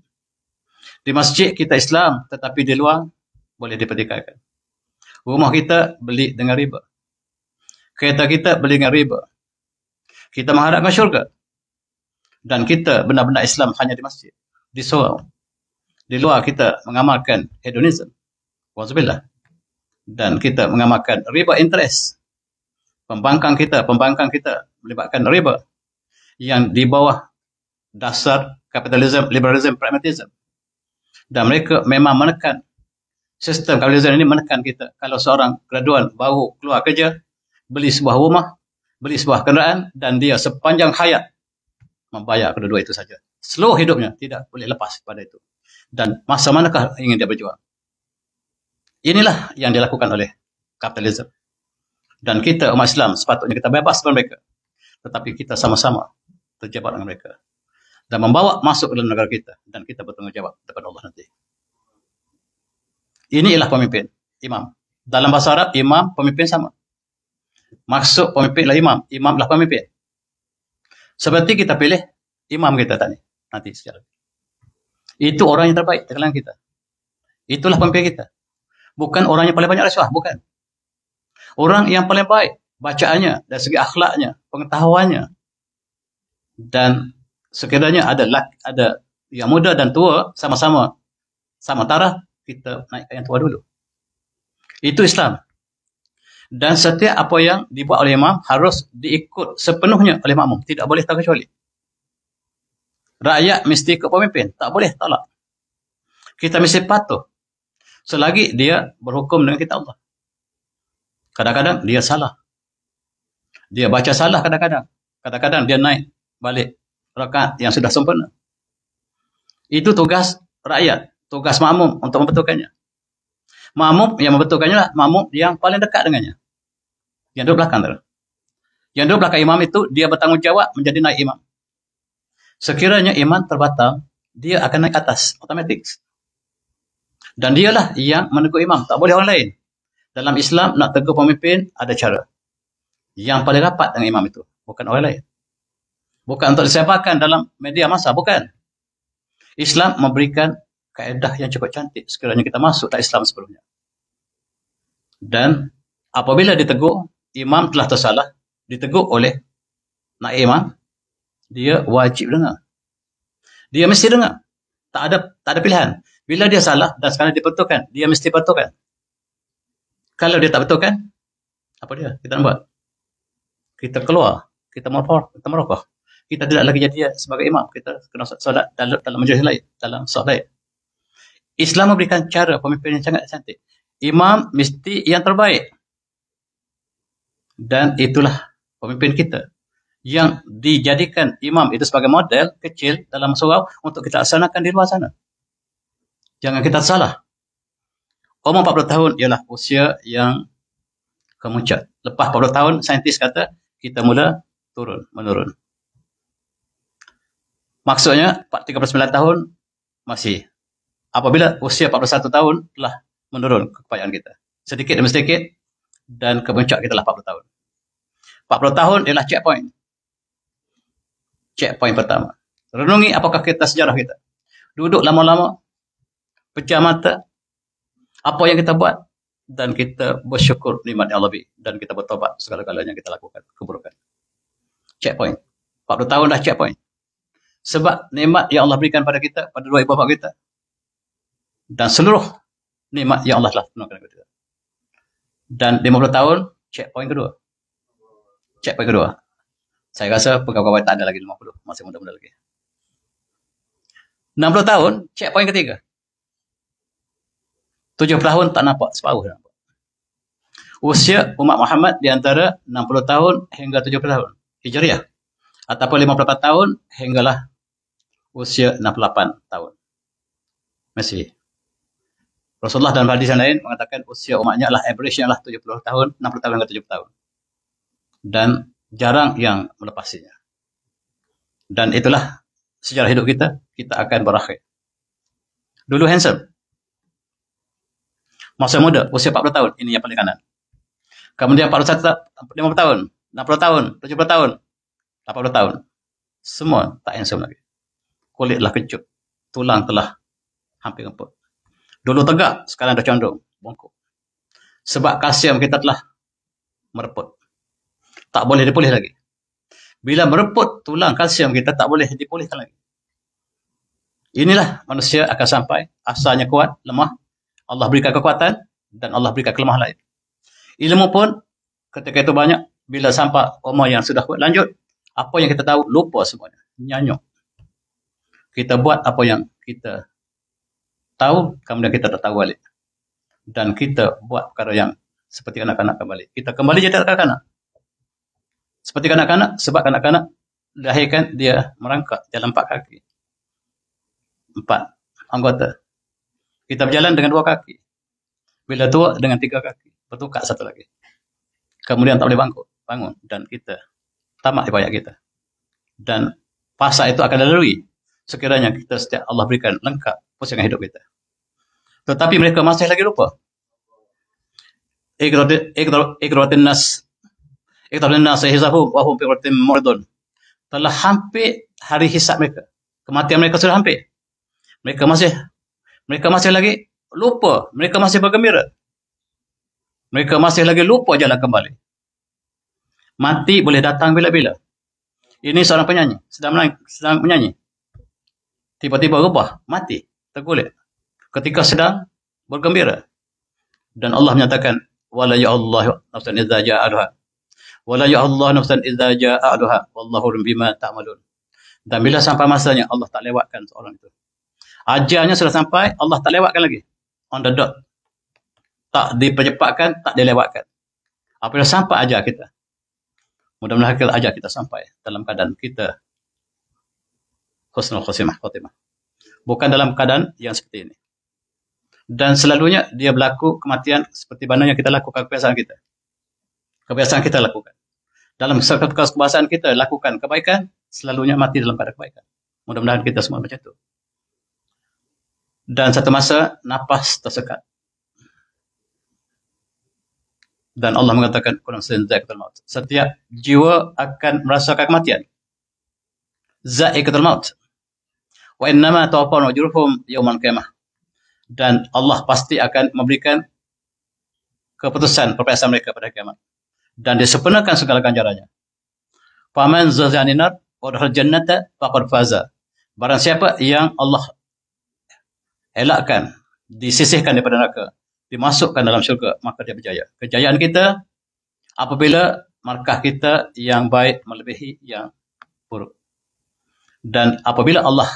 Di masjid kita Islam, tetapi di luar boleh dipertikaikan. Rumah kita beli dengan riba. Kereta kita beli dengan riba. Kita mengharapkan syurga. Dan kita benar-benar Islam hanya di masjid, di surau. Di luar kita mengamalkan hedonisme. Wazubillah. Dan kita mengamalkan riba interest. Pembangkang kita melibatkan riba yang di bawah dasar kapitalisme, liberalisme, pragmatisme. Dan mereka memang menekan, sistem kapitalisme ini menekan kita. Kalau seorang graduan baru keluar kerja, beli sebuah rumah, beli sebuah kenderaan, dan dia sepanjang hayat membayar kedua-dua itu saja. Seluruh hidupnya tidak boleh lepas pada itu. Dan masa manakah ingin dia berjuang? Inilah yang dilakukan oleh kapitalisme. Dan kita umat Islam sepatutnya kita bebas dengan mereka. Tetapi kita sama-sama terjebak dengan mereka. Dan membawa masuk ke dalam negara kita. Dan kita bertanggung jawab kepada Allah nanti. Ini ialah pemimpin, imam. Dalam bahasa Arab, imam, pemimpin sama. Maksud pemimpin adalah imam. Imam adalah pemimpin. Seperti kita pilih imam kita tadi. Nanti sejarah. Itu orang yang terbaik di kalangan kita. Itulah pemimpin kita. Bukan orang yang paling banyak rasuah, bukan. Orang yang paling baik bacaannya, dari segi akhlaknya, pengetahuannya, dan sekiranya ada yang muda dan tua sama-sama sama taraf, kita naikkan yang tua dulu. Itu Islam. Dan setiap apa yang dibuat oleh imam harus diikut sepenuhnya oleh makmum, tidak boleh terkecuali. Rakyat mesti ikut pemimpin, tak boleh tolak. Kita mesti patuh selagi dia berhukum dengan kitab Allah. Kadang-kadang dia salah. Dia baca salah kadang-kadang. Kadang-kadang dia naik balik rakaat yang sudah sempurna. Itu tugas rakyat, tugas makmum untuk membetulkannya. Makmum yang membetulkannya lah makmum yang paling dekat dengannya. Yang duduk belakang. Yang duduk belakang imam itu dia bertanggungjawab menjadi naik imam. Sekiranya imam terbatal, dia akan naik atas, otomatik. Dan dialah yang menegur imam, tak boleh orang lain. Dalam Islam, nak tegur pemimpin, ada cara. Yang paling rapat dengan imam itu, bukan orang lain. Bukan untuk disebarkan dalam media massa, bukan. Islam memberikan kaedah yang cukup cantik sekiranya kita masuk dalam Islam sebelumnya. Dan apabila ditegur, imam telah tersalah, ditegur oleh naib imam, dia wajib dengar. Dia mesti dengar. Tak ada pilihan. Bila dia salah dan sekarang dibetulkan, dia mesti betulkan. Kalau dia tak betulkan, apa dia? Kita nak buat? Kita keluar, kita merokok. Kita tidak lagi jadi sebagai imam. Kita kena solat dalam majlis lain, dalam solat lain. Islam memberikan cara pemimpin yang sangat cantik. Imam mesti yang terbaik. Dan itulah pemimpin kita. Yang dijadikan imam itu sebagai model kecil dalam surau untuk kita laksanakan di luar sana. Jangan kita salah. Umur 40 tahun ialah usia yang kemuncak. Lepas 40 tahun, saintis kata, kita mula menurun. Maksudnya, 39 tahun masih. Apabila usia 41 tahun, telah menurun kekebayaan kita. Sedikit demi sedikit, dan kemuncak kita lah 40 tahun. 40 tahun ialah checkpoint. Checkpoint pertama. Renungi apakah kita sejarah kita. Duduk lama-lama, pecah mata, apa yang kita buat, dan kita bersyukur nikmat yang lebih, dan kita bertobat segala-galanya yang kita lakukan, keburukan. Checkpoint. 40 tahun dah checkpoint. Sebab nikmat yang Allah berikan pada kita, pada dua ibu bapa kita, dan seluruh nikmat yang Allah telah penuhkan kepada kita. Dan 50 tahun, checkpoint kedua. Checkpoint kedua. Saya rasa pegawai tak ada lagi 50, masih muda-muda lagi. 60 tahun, checkpoint ketiga. 70 tahun tak nampak, separuh tak nampak. Usia umat Muhammad di antara 60 tahun hingga 70 tahun. Hijriah. Ataupun 58 tahun hinggalah usia 68 tahun. Masih. Rasulullah dalam hadis yang lain mengatakan usia umatnya adalah average-nya adalah 70 tahun, 60 tahun hingga 70 tahun. Dan jarang yang melepasinya. Dan itulah sejarah hidup kita, kita akan berakhir. Dulu handsome. Masa muda, usia 40 tahun, ini yang paling kanan. Kemudian 41, 50 tahun, 60 tahun, 70 tahun, 80 tahun. Semua tak handsome lagi. Kulit telah kecut, tulang telah hampir empuk. Dulu tegak, sekarang dah condong, bongkok. Sebab kalsium kita telah mereput. Tak boleh dipulih lagi. Bila mereput tulang kalsium kita, tak boleh dipulihkan lagi. Inilah manusia akan sampai, asalnya kuat, lemah. Allah berikan kekuatan dan Allah berikan kelemahan lain. Ilmu pun ketika itu banyak. Bila sampai umur yang sudah kuat, lanjut. Apa yang kita tahu, lupa semuanya. Nyanyuk. Kita buat apa yang kita tahu, kemudian kita tak tahu balik. Dan kita buat perkara yang seperti kanak-kanak kembali. Kita kembali jadi kanak-kanak. Seperti kanak-kanak, sebab kanak-kanak dilahirkan dia merangkak jalan 4 kaki. 4 anggota. Kita berjalan dengan 2 kaki. Bila tua dengan 3 kaki. Bertukar satu lagi. Kemudian tak boleh bangun. Dan kita tamat ibadat kita. Dan fasa itu akan dilalui. Sekiranya kita setiap Allah berikan lengkap pusingan hidup kita. Tetapi mereka masih lagi lupa. Iqratin nas hisabhum wa hum fi ghaflatin mu'ridun. Telah hampir hari hisab mereka. Kematian mereka sudah hampir. Mereka masih lagi lupa. Mereka masih bergembira. Mereka masih lagi lupa jalan kembali. Mati boleh datang bila-bila. Ini seorang penyanyi, sedang menyanyi. Tiba-tiba rubah, mati, tergolek. Ketika sedang bergembira. Dan Allah menyatakan, wala ya'allahu nafsan idza ja'a aduha. Wala ya'allahu nafsan idza ja'a aduha. Wallahu bima ta'malun. Dan bila sampai masanya, Allah tak lewatkan seorang itu. Ajalnya sudah sampai, Allah tak lewatkan lagi. On the dot. Tak dipercepatkan, tak dilewatkan. Apabila sampai ajal kita. Mudah-mudahan ajal kita sampai dalam keadaan kita husnul khotimah. Bukan dalam keadaan yang seperti ini. Dan selalunya dia berlaku kematian seperti mana yang kita lakukan kebiasaan kita. Kebiasaan kita lakukan. Dalam kebiasaan kita lakukan kebaikan, selalunya mati dalam keadaan kebaikan. Mudah-mudahan kita semua macam itu. Dan satu masa, nafas tersekat. Dan Allah mengatakan, setiap jiwa akan merasakan kematian. Za'iqatul maut. Wa innama tawaffawna ujurahum yaumal qiyamah. Dan Allah pasti akan memberikan keputusan perpisahan mereka pada kiamat. Dan disempurnakan segala ganjarannya. Faman zuhziha 'anil nar wa dakhala jannata faqad faza. Barang siapa yang Allah elakkan, disisihkan daripada neraka, dimasukkan dalam syurga, maka dia berjaya. Kejayaan kita apabila markah kita yang baik melebihi yang buruk. Dan apabila Allah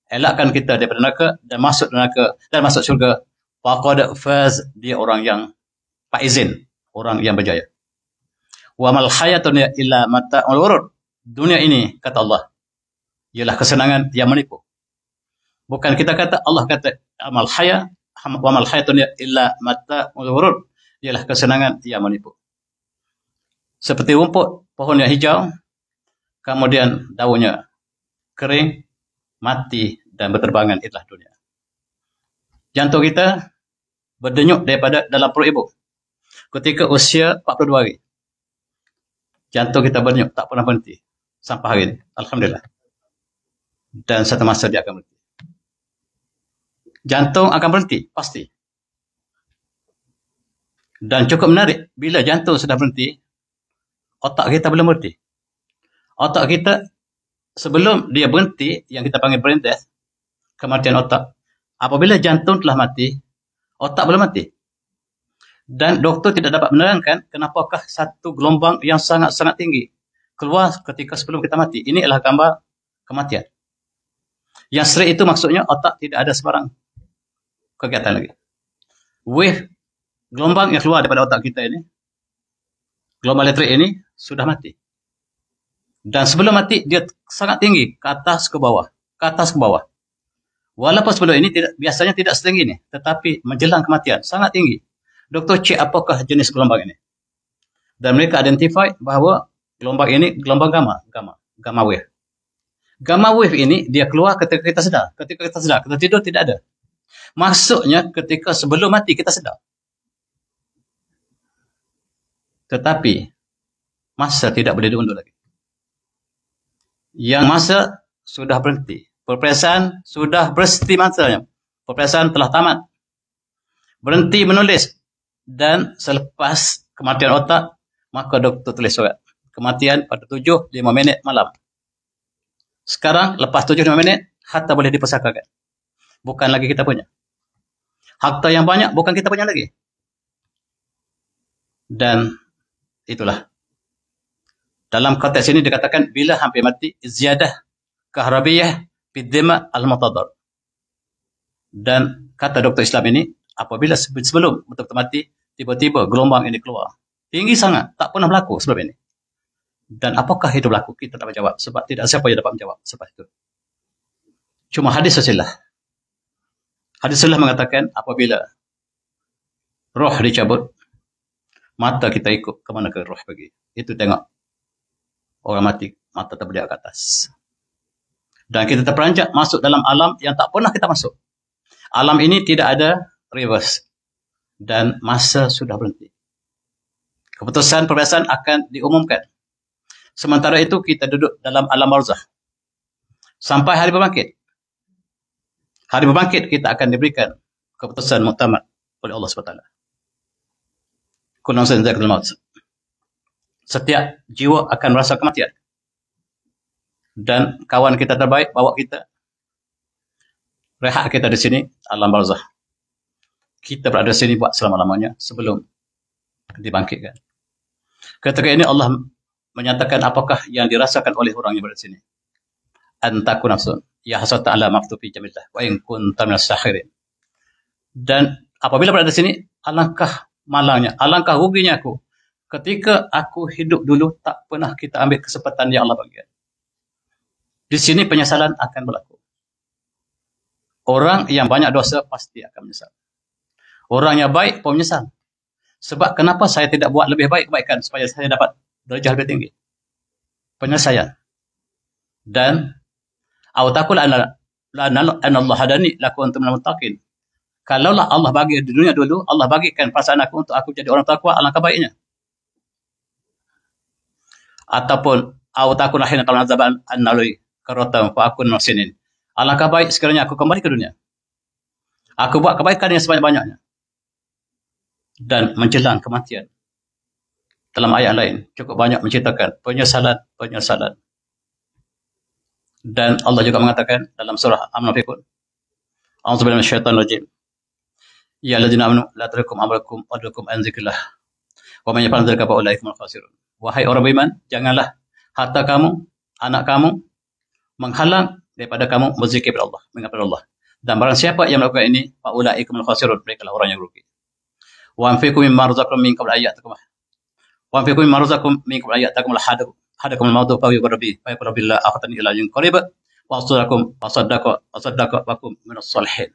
elakkan kita daripada neraka dan masuk neraka dan masuk syurga, faqad faz, dia orang yang faizin, orang yang berjaya. Wa mal hayatun illa mata'ul ghurur. Dunia ini, kata Allah, ialah kesenangan yang menipu. Bukan kita kata, Allah kata amal haya, wa mal hayatun illa mata'ul ghurur, ialah kesenangan yang menipu. Seperti rumput pohon yang hijau, kemudian daunnya kering, mati dan berterbangan, itulah dunia. Jantung kita berdenyut daripada dalam perut ibu. Ketika usia 42 hari. Jantung kita berdenyut, tak pernah berhenti. Sampai hari ini. Alhamdulillah. Dan satu masa dia akan berhenti. Jantung akan berhenti, pasti. Dan cukup menarik, bila jantung sudah berhenti, otak kita belum berhenti. Otak kita, sebelum dia berhenti, yang kita panggil brain death, kematian otak. Apabila jantung telah mati, otak belum mati. Dan doktor tidak dapat menerangkan kenapakah satu gelombang yang sangat-sangat tinggi keluar ketika sebelum kita mati. Ini adalah gambar kematian. Yang straight itu maksudnya otak tidak ada sebarang kegiatan lagi. Wave, gelombang yang keluar daripada otak kita ini, gelombang elektrik ini, sudah mati. Dan sebelum mati, dia sangat tinggi, ke atas ke bawah. Ke atas ke bawah. Walaupun sebelum ini biasanya tidak setinggi ini, tetapi menjelang kematian, sangat tinggi. Doktor cek apakah jenis gelombang ini. Dan mereka identify bahawa gelombang ini gelombang gamma wave. Gamma wave ini dia keluar ketika kita sedar. Ketika kita sedar, kita tidur tidak ada. Maksudnya ketika sebelum mati kita sedar. Tetapi masa tidak boleh diundur lagi. Yang masa sudah berhenti. Peperiksaan sudah berhenti masanya. Peperiksaan telah tamat. Berhenti menulis. Dan selepas kematian otak, maka doktor tulis surat. Kematian pada 7.05 malam. Sekarang, lepas 7.05 harta boleh dipersakakan. Bukan lagi kita punya. Harta yang banyak bukan kita punya lagi. Dan itulah. Dalam konteks ini dikatakan, bila hampir mati, ziyadah kahrabiyah bidima al-mutadar. Dan kata doktor Islam ini, apabila sebelum betul-betul mati, tiba-tiba gelombang ini keluar. Tinggi sangat, tak pernah berlaku sebelum ini. Dan apakah itu berlaku? Kita tak menjawab. Sebab tidak siapa yang dapat menjawab sebab itu. Cuma hadis Rasulullah. Hadis Rasulullah mengatakan, apabila roh dicabut, mata kita ikut ke mana ke roh pergi. Itu tengok. Orang mati, mata terbeliak ke atas. Dan kita terperanjat masuk dalam alam yang tak pernah kita masuk. Alam ini tidak ada reverse. Dan masa sudah berhenti. Keputusan perpisahan akan diumumkan. Sementara itu kita duduk dalam alam barzakh. Sampai hari berbangkit. Hari berbangkit kita akan diberikan keputusan muktamad oleh Allah SWT. Kullu nafsin dha'iqatul maut. Setiap jiwa akan merasa kematian. Dan kawan kita terbaik bawa kita, rehat kita di sini, alam barzah. Kita berada di sini buat selama-lamanya sebelum dibangkitkan. Ketika ini Allah menyatakan apakah yang dirasakan oleh orang yang berada di sini. Antaku nafsun ya hasrata ala maktubi jamillah wa in kunta minas sakhirin. Dan apabila berada di sini, alangkah malangnya, alangkah ruginya aku ketika aku hidup dulu tak pernah kita ambil kesempatan yang Allah bagi. Di sini penyesalan akan berlaku. Orang yang banyak dosa pasti akan menyesal. Orang yang baik pun menyesal. Sebab kenapa saya tidak buat lebih baik kebaikan supaya saya dapat darjah lebih tinggi. Penyelesaian. Dan awtakul anna Allah hadani lakuntum minal muttaqin. Kalaulah Allah bagi di dunia dulu, Allah bagikan perasaan aku untuk aku jadi orang takwa, alangkah baiknya. Ataupun awtakul hina kalau azaban an-nalui karotam fa akun muhsinin. Alangkah baik sekiranya aku kembali ke dunia. Aku buat kebaikan yang sebanyak-banyaknya. Dan menjelang kematian. Dalam ayat lain cukup banyak menceritakan penyesalan. Dan Allah juga mengatakan dalam surah Al-Munafiqun, A'udzubillahi minasyaitonir rajim. Ya alladzina amanu la tulhikum amwalukum wa auladukum an dzikrillah. Wa man yaf'al dzalika fa ulaika humul khasirun. Wahai orang beriman, janganlah harta kamu, anak kamu menghalang daripada kamu berzikir kepada Allah, mengingat Allah. Dan barang siapa yang melakukan ini, fa ulaika humul khasirun, mereka lah orang yang rugi. Wa anfiqu mimma razaqnakum min qabli ayatikum. Wa anfiqu mimma razaqnakum min qabli ayatikum hadakum al-mautu fa yuqrabi fa yuqrabillah akhatan ila yawm qarib wa asdaqakum wa kum minas salihin.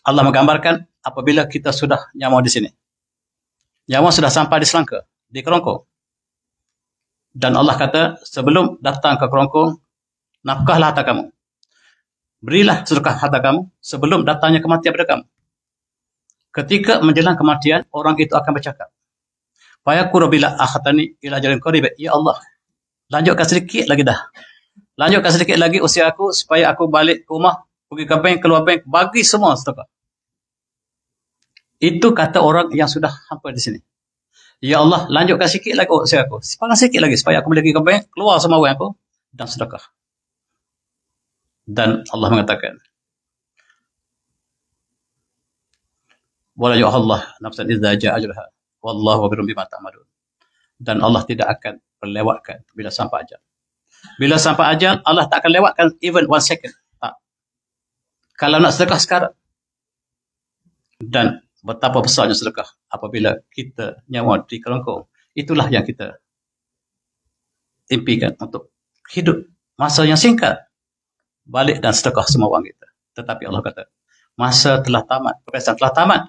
Allah menggambarkan apabila kita sudah nyawa di sini. Nyawa sudah sampai di selangka, di kerongkong. Dan Allah kata, sebelum datang ke kerongkong, nafkahlah harta kamu. Berilah sedekah harta kamu sebelum datangnya kematian pada kamu. Ketika menjelang kematian, orang itu akan bercakap. Fayaqulu bila akhatani ila ajalin qarib. Ya Allah, lanjutkan sedikit lagi dah. Lanjutkan sedikit lagi usia aku supaya aku balik ke rumah, pergi ke bank, keluar bank, bagi semua sedekah. Itu kata orang yang sudah hampir di sini. Ya Allah, lanjutkan sikit lagi usia aku. Simpan sikit lagi supaya aku boleh pergi ke bank, keluar semua uang aku dan sedekah. Dan Allah mengatakan, wala yu'akhidullah nafsan idza jaa ajaluha wallahu khabirun bima ta'malun. Dan Allah tidak akan melewatkan bila sampai ajal. Bila sampai ajal, Allah tak akan lewatkan even 1 second. Tak. Kalau nak sedekah sekarang. Dan betapa besarnya sedekah apabila kita nyawa di kerongkong. Itulah yang kita impikan untuk hidup masa yang singkat. Balik dan sedekah semua wang kita. Tetapi Allah kata, masa telah tamat, perpisahan telah tamat.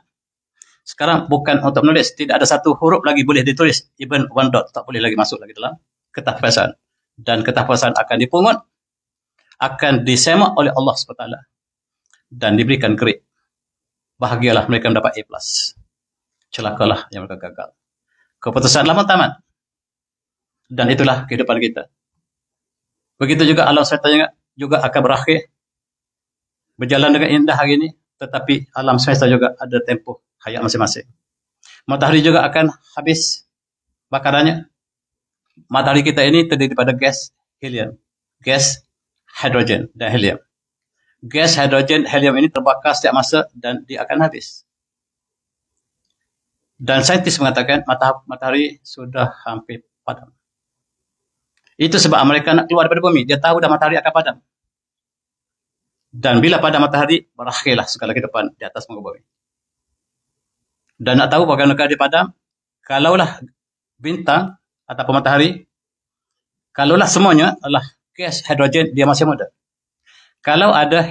Sekarang bukan untuk menulis, tidak ada satu huruf lagi boleh ditulis, even 1 dot tak boleh lagi masuk lagi dalam kertas perpisahan. Dan kertas perpisahan akan dipungut, akan disemak oleh Allah SWT dan diberikan grade. Bahagialah mereka mendapat A+. Celakalah yang mereka gagal. Keputusan lama tamat. Dan itulah kehidupan kita. Begitu juga alam semesta juga akan berakhir. Berjalan dengan indah hari ini, tetapi alam semesta juga ada tempoh hayat masing-masing. Matahari juga akan habis bakarannya. Matahari kita ini terdiri daripada gas helium, gas hidrogen dan helium. Gas hidrogen helium ini terbakar setiap masa dan dia akan habis. Dan saintis mengatakan matahari sudah hampir padam. Itu sebab mereka nak keluar daripada bumi. Dia tahu dah matahari akan padam. Dan bila padam matahari, berakhirlah segala kehidupan di atas muka bumi. Dan nak tahu bagaimana dia padam? Kalaulah bintang ataupun matahari, kalaulah semuanya adalah gas hidrogen, dia masih muda. Kalau ada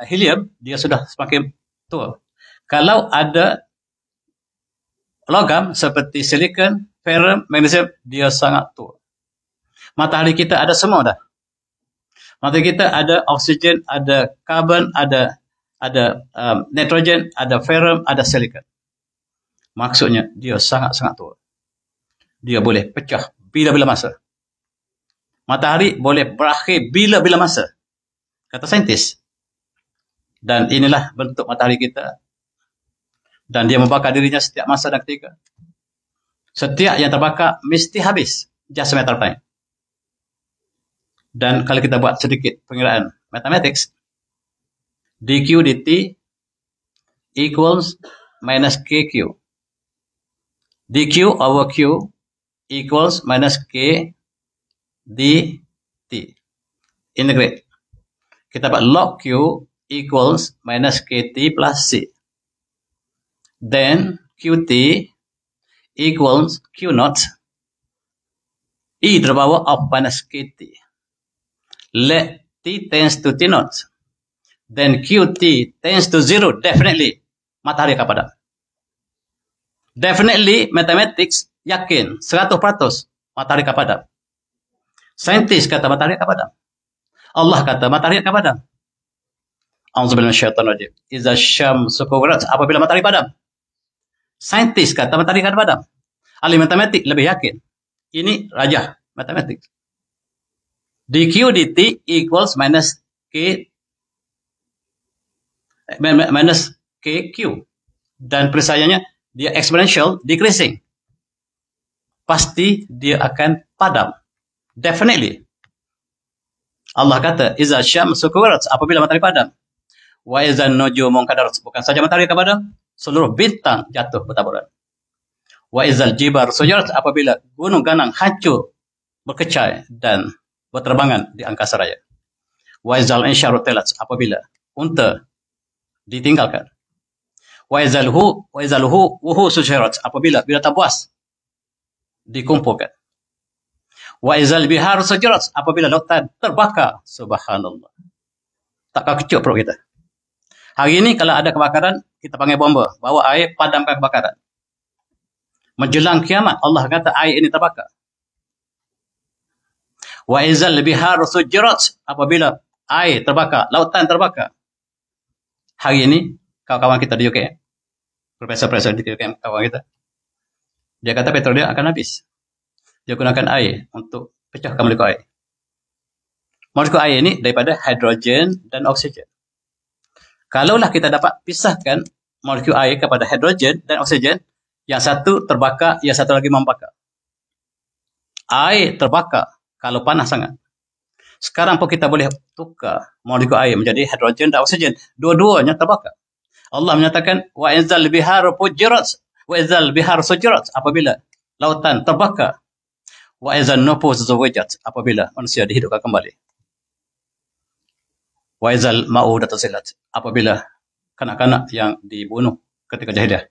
helium, dia sudah semakin tua. Kalau ada logam seperti silikon, ferrum, magnesium, dia sangat tua. Matahari kita ada semua dah. Matahari kita ada oksigen, ada karbon, ada nitrogen, ada ferrum, ada silikon. Maksudnya dia sangat-sangat tua. Dia boleh pecah bila-bila masa. Matahari boleh berakhir bila-bila masa. Kata saintis. Dan inilah bentuk matahari kita. Dan dia membakar dirinya setiap masa dan ketika. Setiap yang terbakar mesti habis. Just a matter of time. Dan kalau kita buat sedikit pengiraan mathematics, dq dt equals minus kq. dq over q equals minus k dt. Integrate. Kita buat log q equals minus kt plus c. Then qt equals q naught e to the power of minus kt. Let t tends to t naught. Then qt tends to 0. Definitely matahari akan padam. Definitely mathematics yakin 100% matahari akan padam. Saintis kata matahari akan padam. Allah kata matahari akan padam. Auzubillahi minasyaitonir rajim. Idza syamsu kuwirat, apabila matahari padam. Saintis kata matahari akan padam. Ahli matematik lebih yakin. Ini raja matematik. dq dt equals minus kq. Dan perisayannya dia exponential decreasing. Pasti dia akan padam. Definitely. Allah kata, Iza syamsu kuwirat, apabila matahari padam. Wa izan nujumu kadarat, bukan saja matahari akan padam, seluruh bintang jatuh bertaburan. Wa izal jibar sujarat, apabila gunung ganang hancur, berkecai dan berterbangan di angkasa raya. Wa izal insyaru telat, apabila unta ditinggalkan. Wa izalhu wuhu sujarat, apabila binatang buas dikumpulkan. Wa izal bihar sujarat, apabila lautan terbakar. Subhanallah. Tak kecut perut kita. Hari ini kalau ada kebakaran, kita panggil bomba, bawa air, padamkan kebakaran. Menjelang kiamat, Allah kata air ini terbakar. Wa izal bihar sujarat, apabila air terbakar, lautan terbakar. Hari ini, kawan-kawan kita di UK, profesor-profesor di UK, kawan kita, dia kata petroleum akan habis. Dia gunakan air untuk pecahkan molekul air. Molekul air ini daripada hidrogen dan oksigen. Kalaulah kita dapat pisahkan molekul air kepada hidrogen dan oksigen, yang satu terbakar, yang satu lagi membakar. Air terbakar kalau panas sangat. Sekarang pun kita boleh tukar molekul air menjadi hidrogen dan oksigen. Dua-duanya terbakar. Allah menyatakan, wa izal bihar fujirat, wa izal bihar sujirat, apabila lautan terbakar. Wa izal nufus zuwijat, apabila manusia dihidupkan kembali. Wa izal ma'udat zilat, apabila kanak-kanak yang dibunuh ketika jahiliyah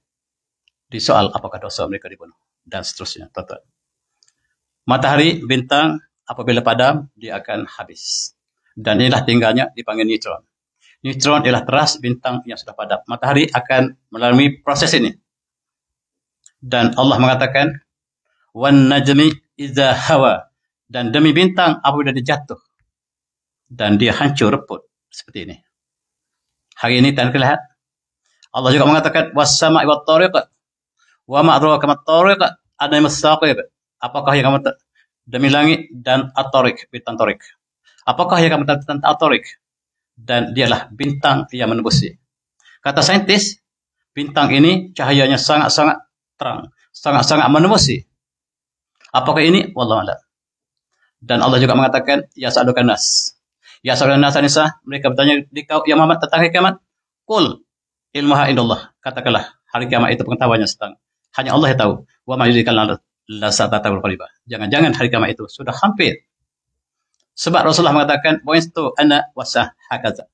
disoal apakah dosa mereka dibunuh, dan seterusnya. Tuan-tuan. Matahari, bintang, apabila padam, dia akan habis. Dan inilah tinggalnya dipanggil neutron. Neutron ialah teras bintang yang sudah padam. Matahari akan melalui proses ini. Dan Allah mengatakan, wan najmi idza hawa, dan demi bintang apabila dia jatuh dan dia hancur reput seperti ini. Hari ini tan kelihatan. Allah juga mengatakan was-sama'i wat-tariq wa ma adraka mat-tariq an-namsaqib. Apakah yang kamu demi langit dan at-tariq, bintang tariq. Apakah yang kamu tahu tentang at-tariq? Dan dialah bintang yang menembusi. Kata saintis, bintang ini cahayanya sangat-sangat terang, sangat-sangat menembusi. Apakah ini? Wallahu a'lam. Dan Allah juga mengatakan, ya sa'alukan nas. Ya sa'alukan nas anisa, mereka bertanya di kau ya Muhammad tentang hari kiamat. Qul ilmuha indallah. Katakanlah, hari kiamat itu pengetahuannya setang. Hanya Allah yang tahu. Wa ma yudrikal la sa'atul qaribah. Jangan-jangan hari kiamat itu sudah hampir. Sebab Rasulullah mengatakan, "Bu'istu ana wasah hakaza."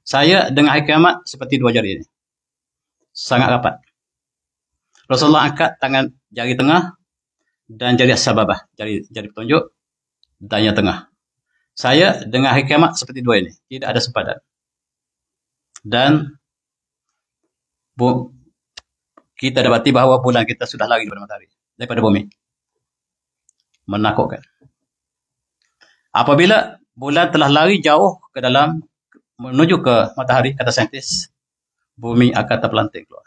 Saya dengan hari kiamat seperti dua jari ini. Sangat rapat. Rasulullah angkat tangan jari tengah dan jari sababah, jari petunjuk dan yang tengah. Saya dengan hari kiamat seperti dua ini, tidak ada sepadan. Dan kita dapati bahawa bulan kita sudah lari daripada matahari, daripada bumi. Menakutkan. Apabila bulan telah lari jauh ke dalam, menuju ke matahari, kata saintis, bumi akan terpelanting keluar.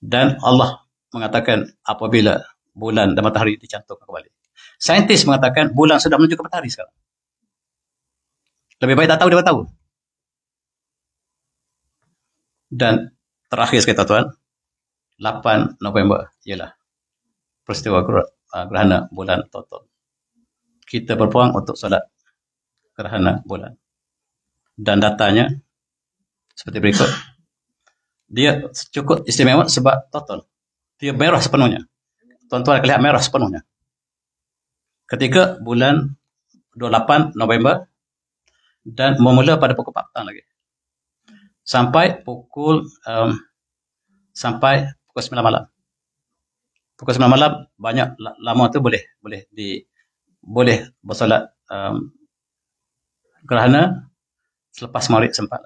Dan Allah mengatakan apabila bulan dan matahari dicantumkan kembali. Saintis mengatakan bulan sudah menuju ke matahari sekarang. Lebih baik tak tahu daripada tahu. Dan terakhir sekali tuan, 8 November ialah peristiwa gerhana bulan total. Kita berpeluang untuk solat gerhana bulan. Dan datanya seperti berikut. Dia cukup istimewa sebab total. Dia merah sepenuhnya. Tuan-tuan akan lihat merah sepenuhnya. Ketika bulan 28 November dan memula pada pukul 4 petang lagi. Sampai pukul 9 malam. Pukul 9 malam banyak lama tu boleh bersolat gerhana selepas maghrib sempat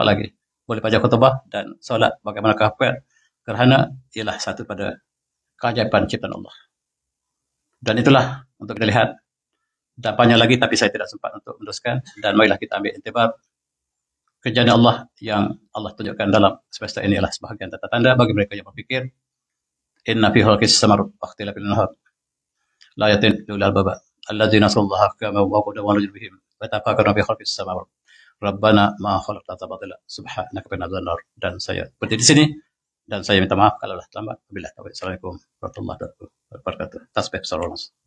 lagi. Boleh baca khutbah dan solat bagaimana kafir gerhana ialah satu pada keajaiban ciptaan Allah. Dan itulah untuk kita lihat. Dan banyak lagi tapi saya tidak sempat untuk meneruskan. Dan marilah kita ambil intibar. Kejadian Allah yang Allah tunjukkan dalam semesta ini adalah sebahagian tanda-tanda bagi mereka yang berfikir. Inna fi khalqis samawati wa ikhtilafil nahar la yatin ulul albab alladzina nasallaha kama wa qad wa najr bihim wa tafakkaru fi khalqis samawati rabbana ma khalaqta batila subhanaka qina adzabannar. Dan saya berhenti di sini dan saya minta maaf kalau telah terlambat. Wabillahi taufiq. Assalamualaikum warahmatullahi wabarakatuh. Tasbih salawat.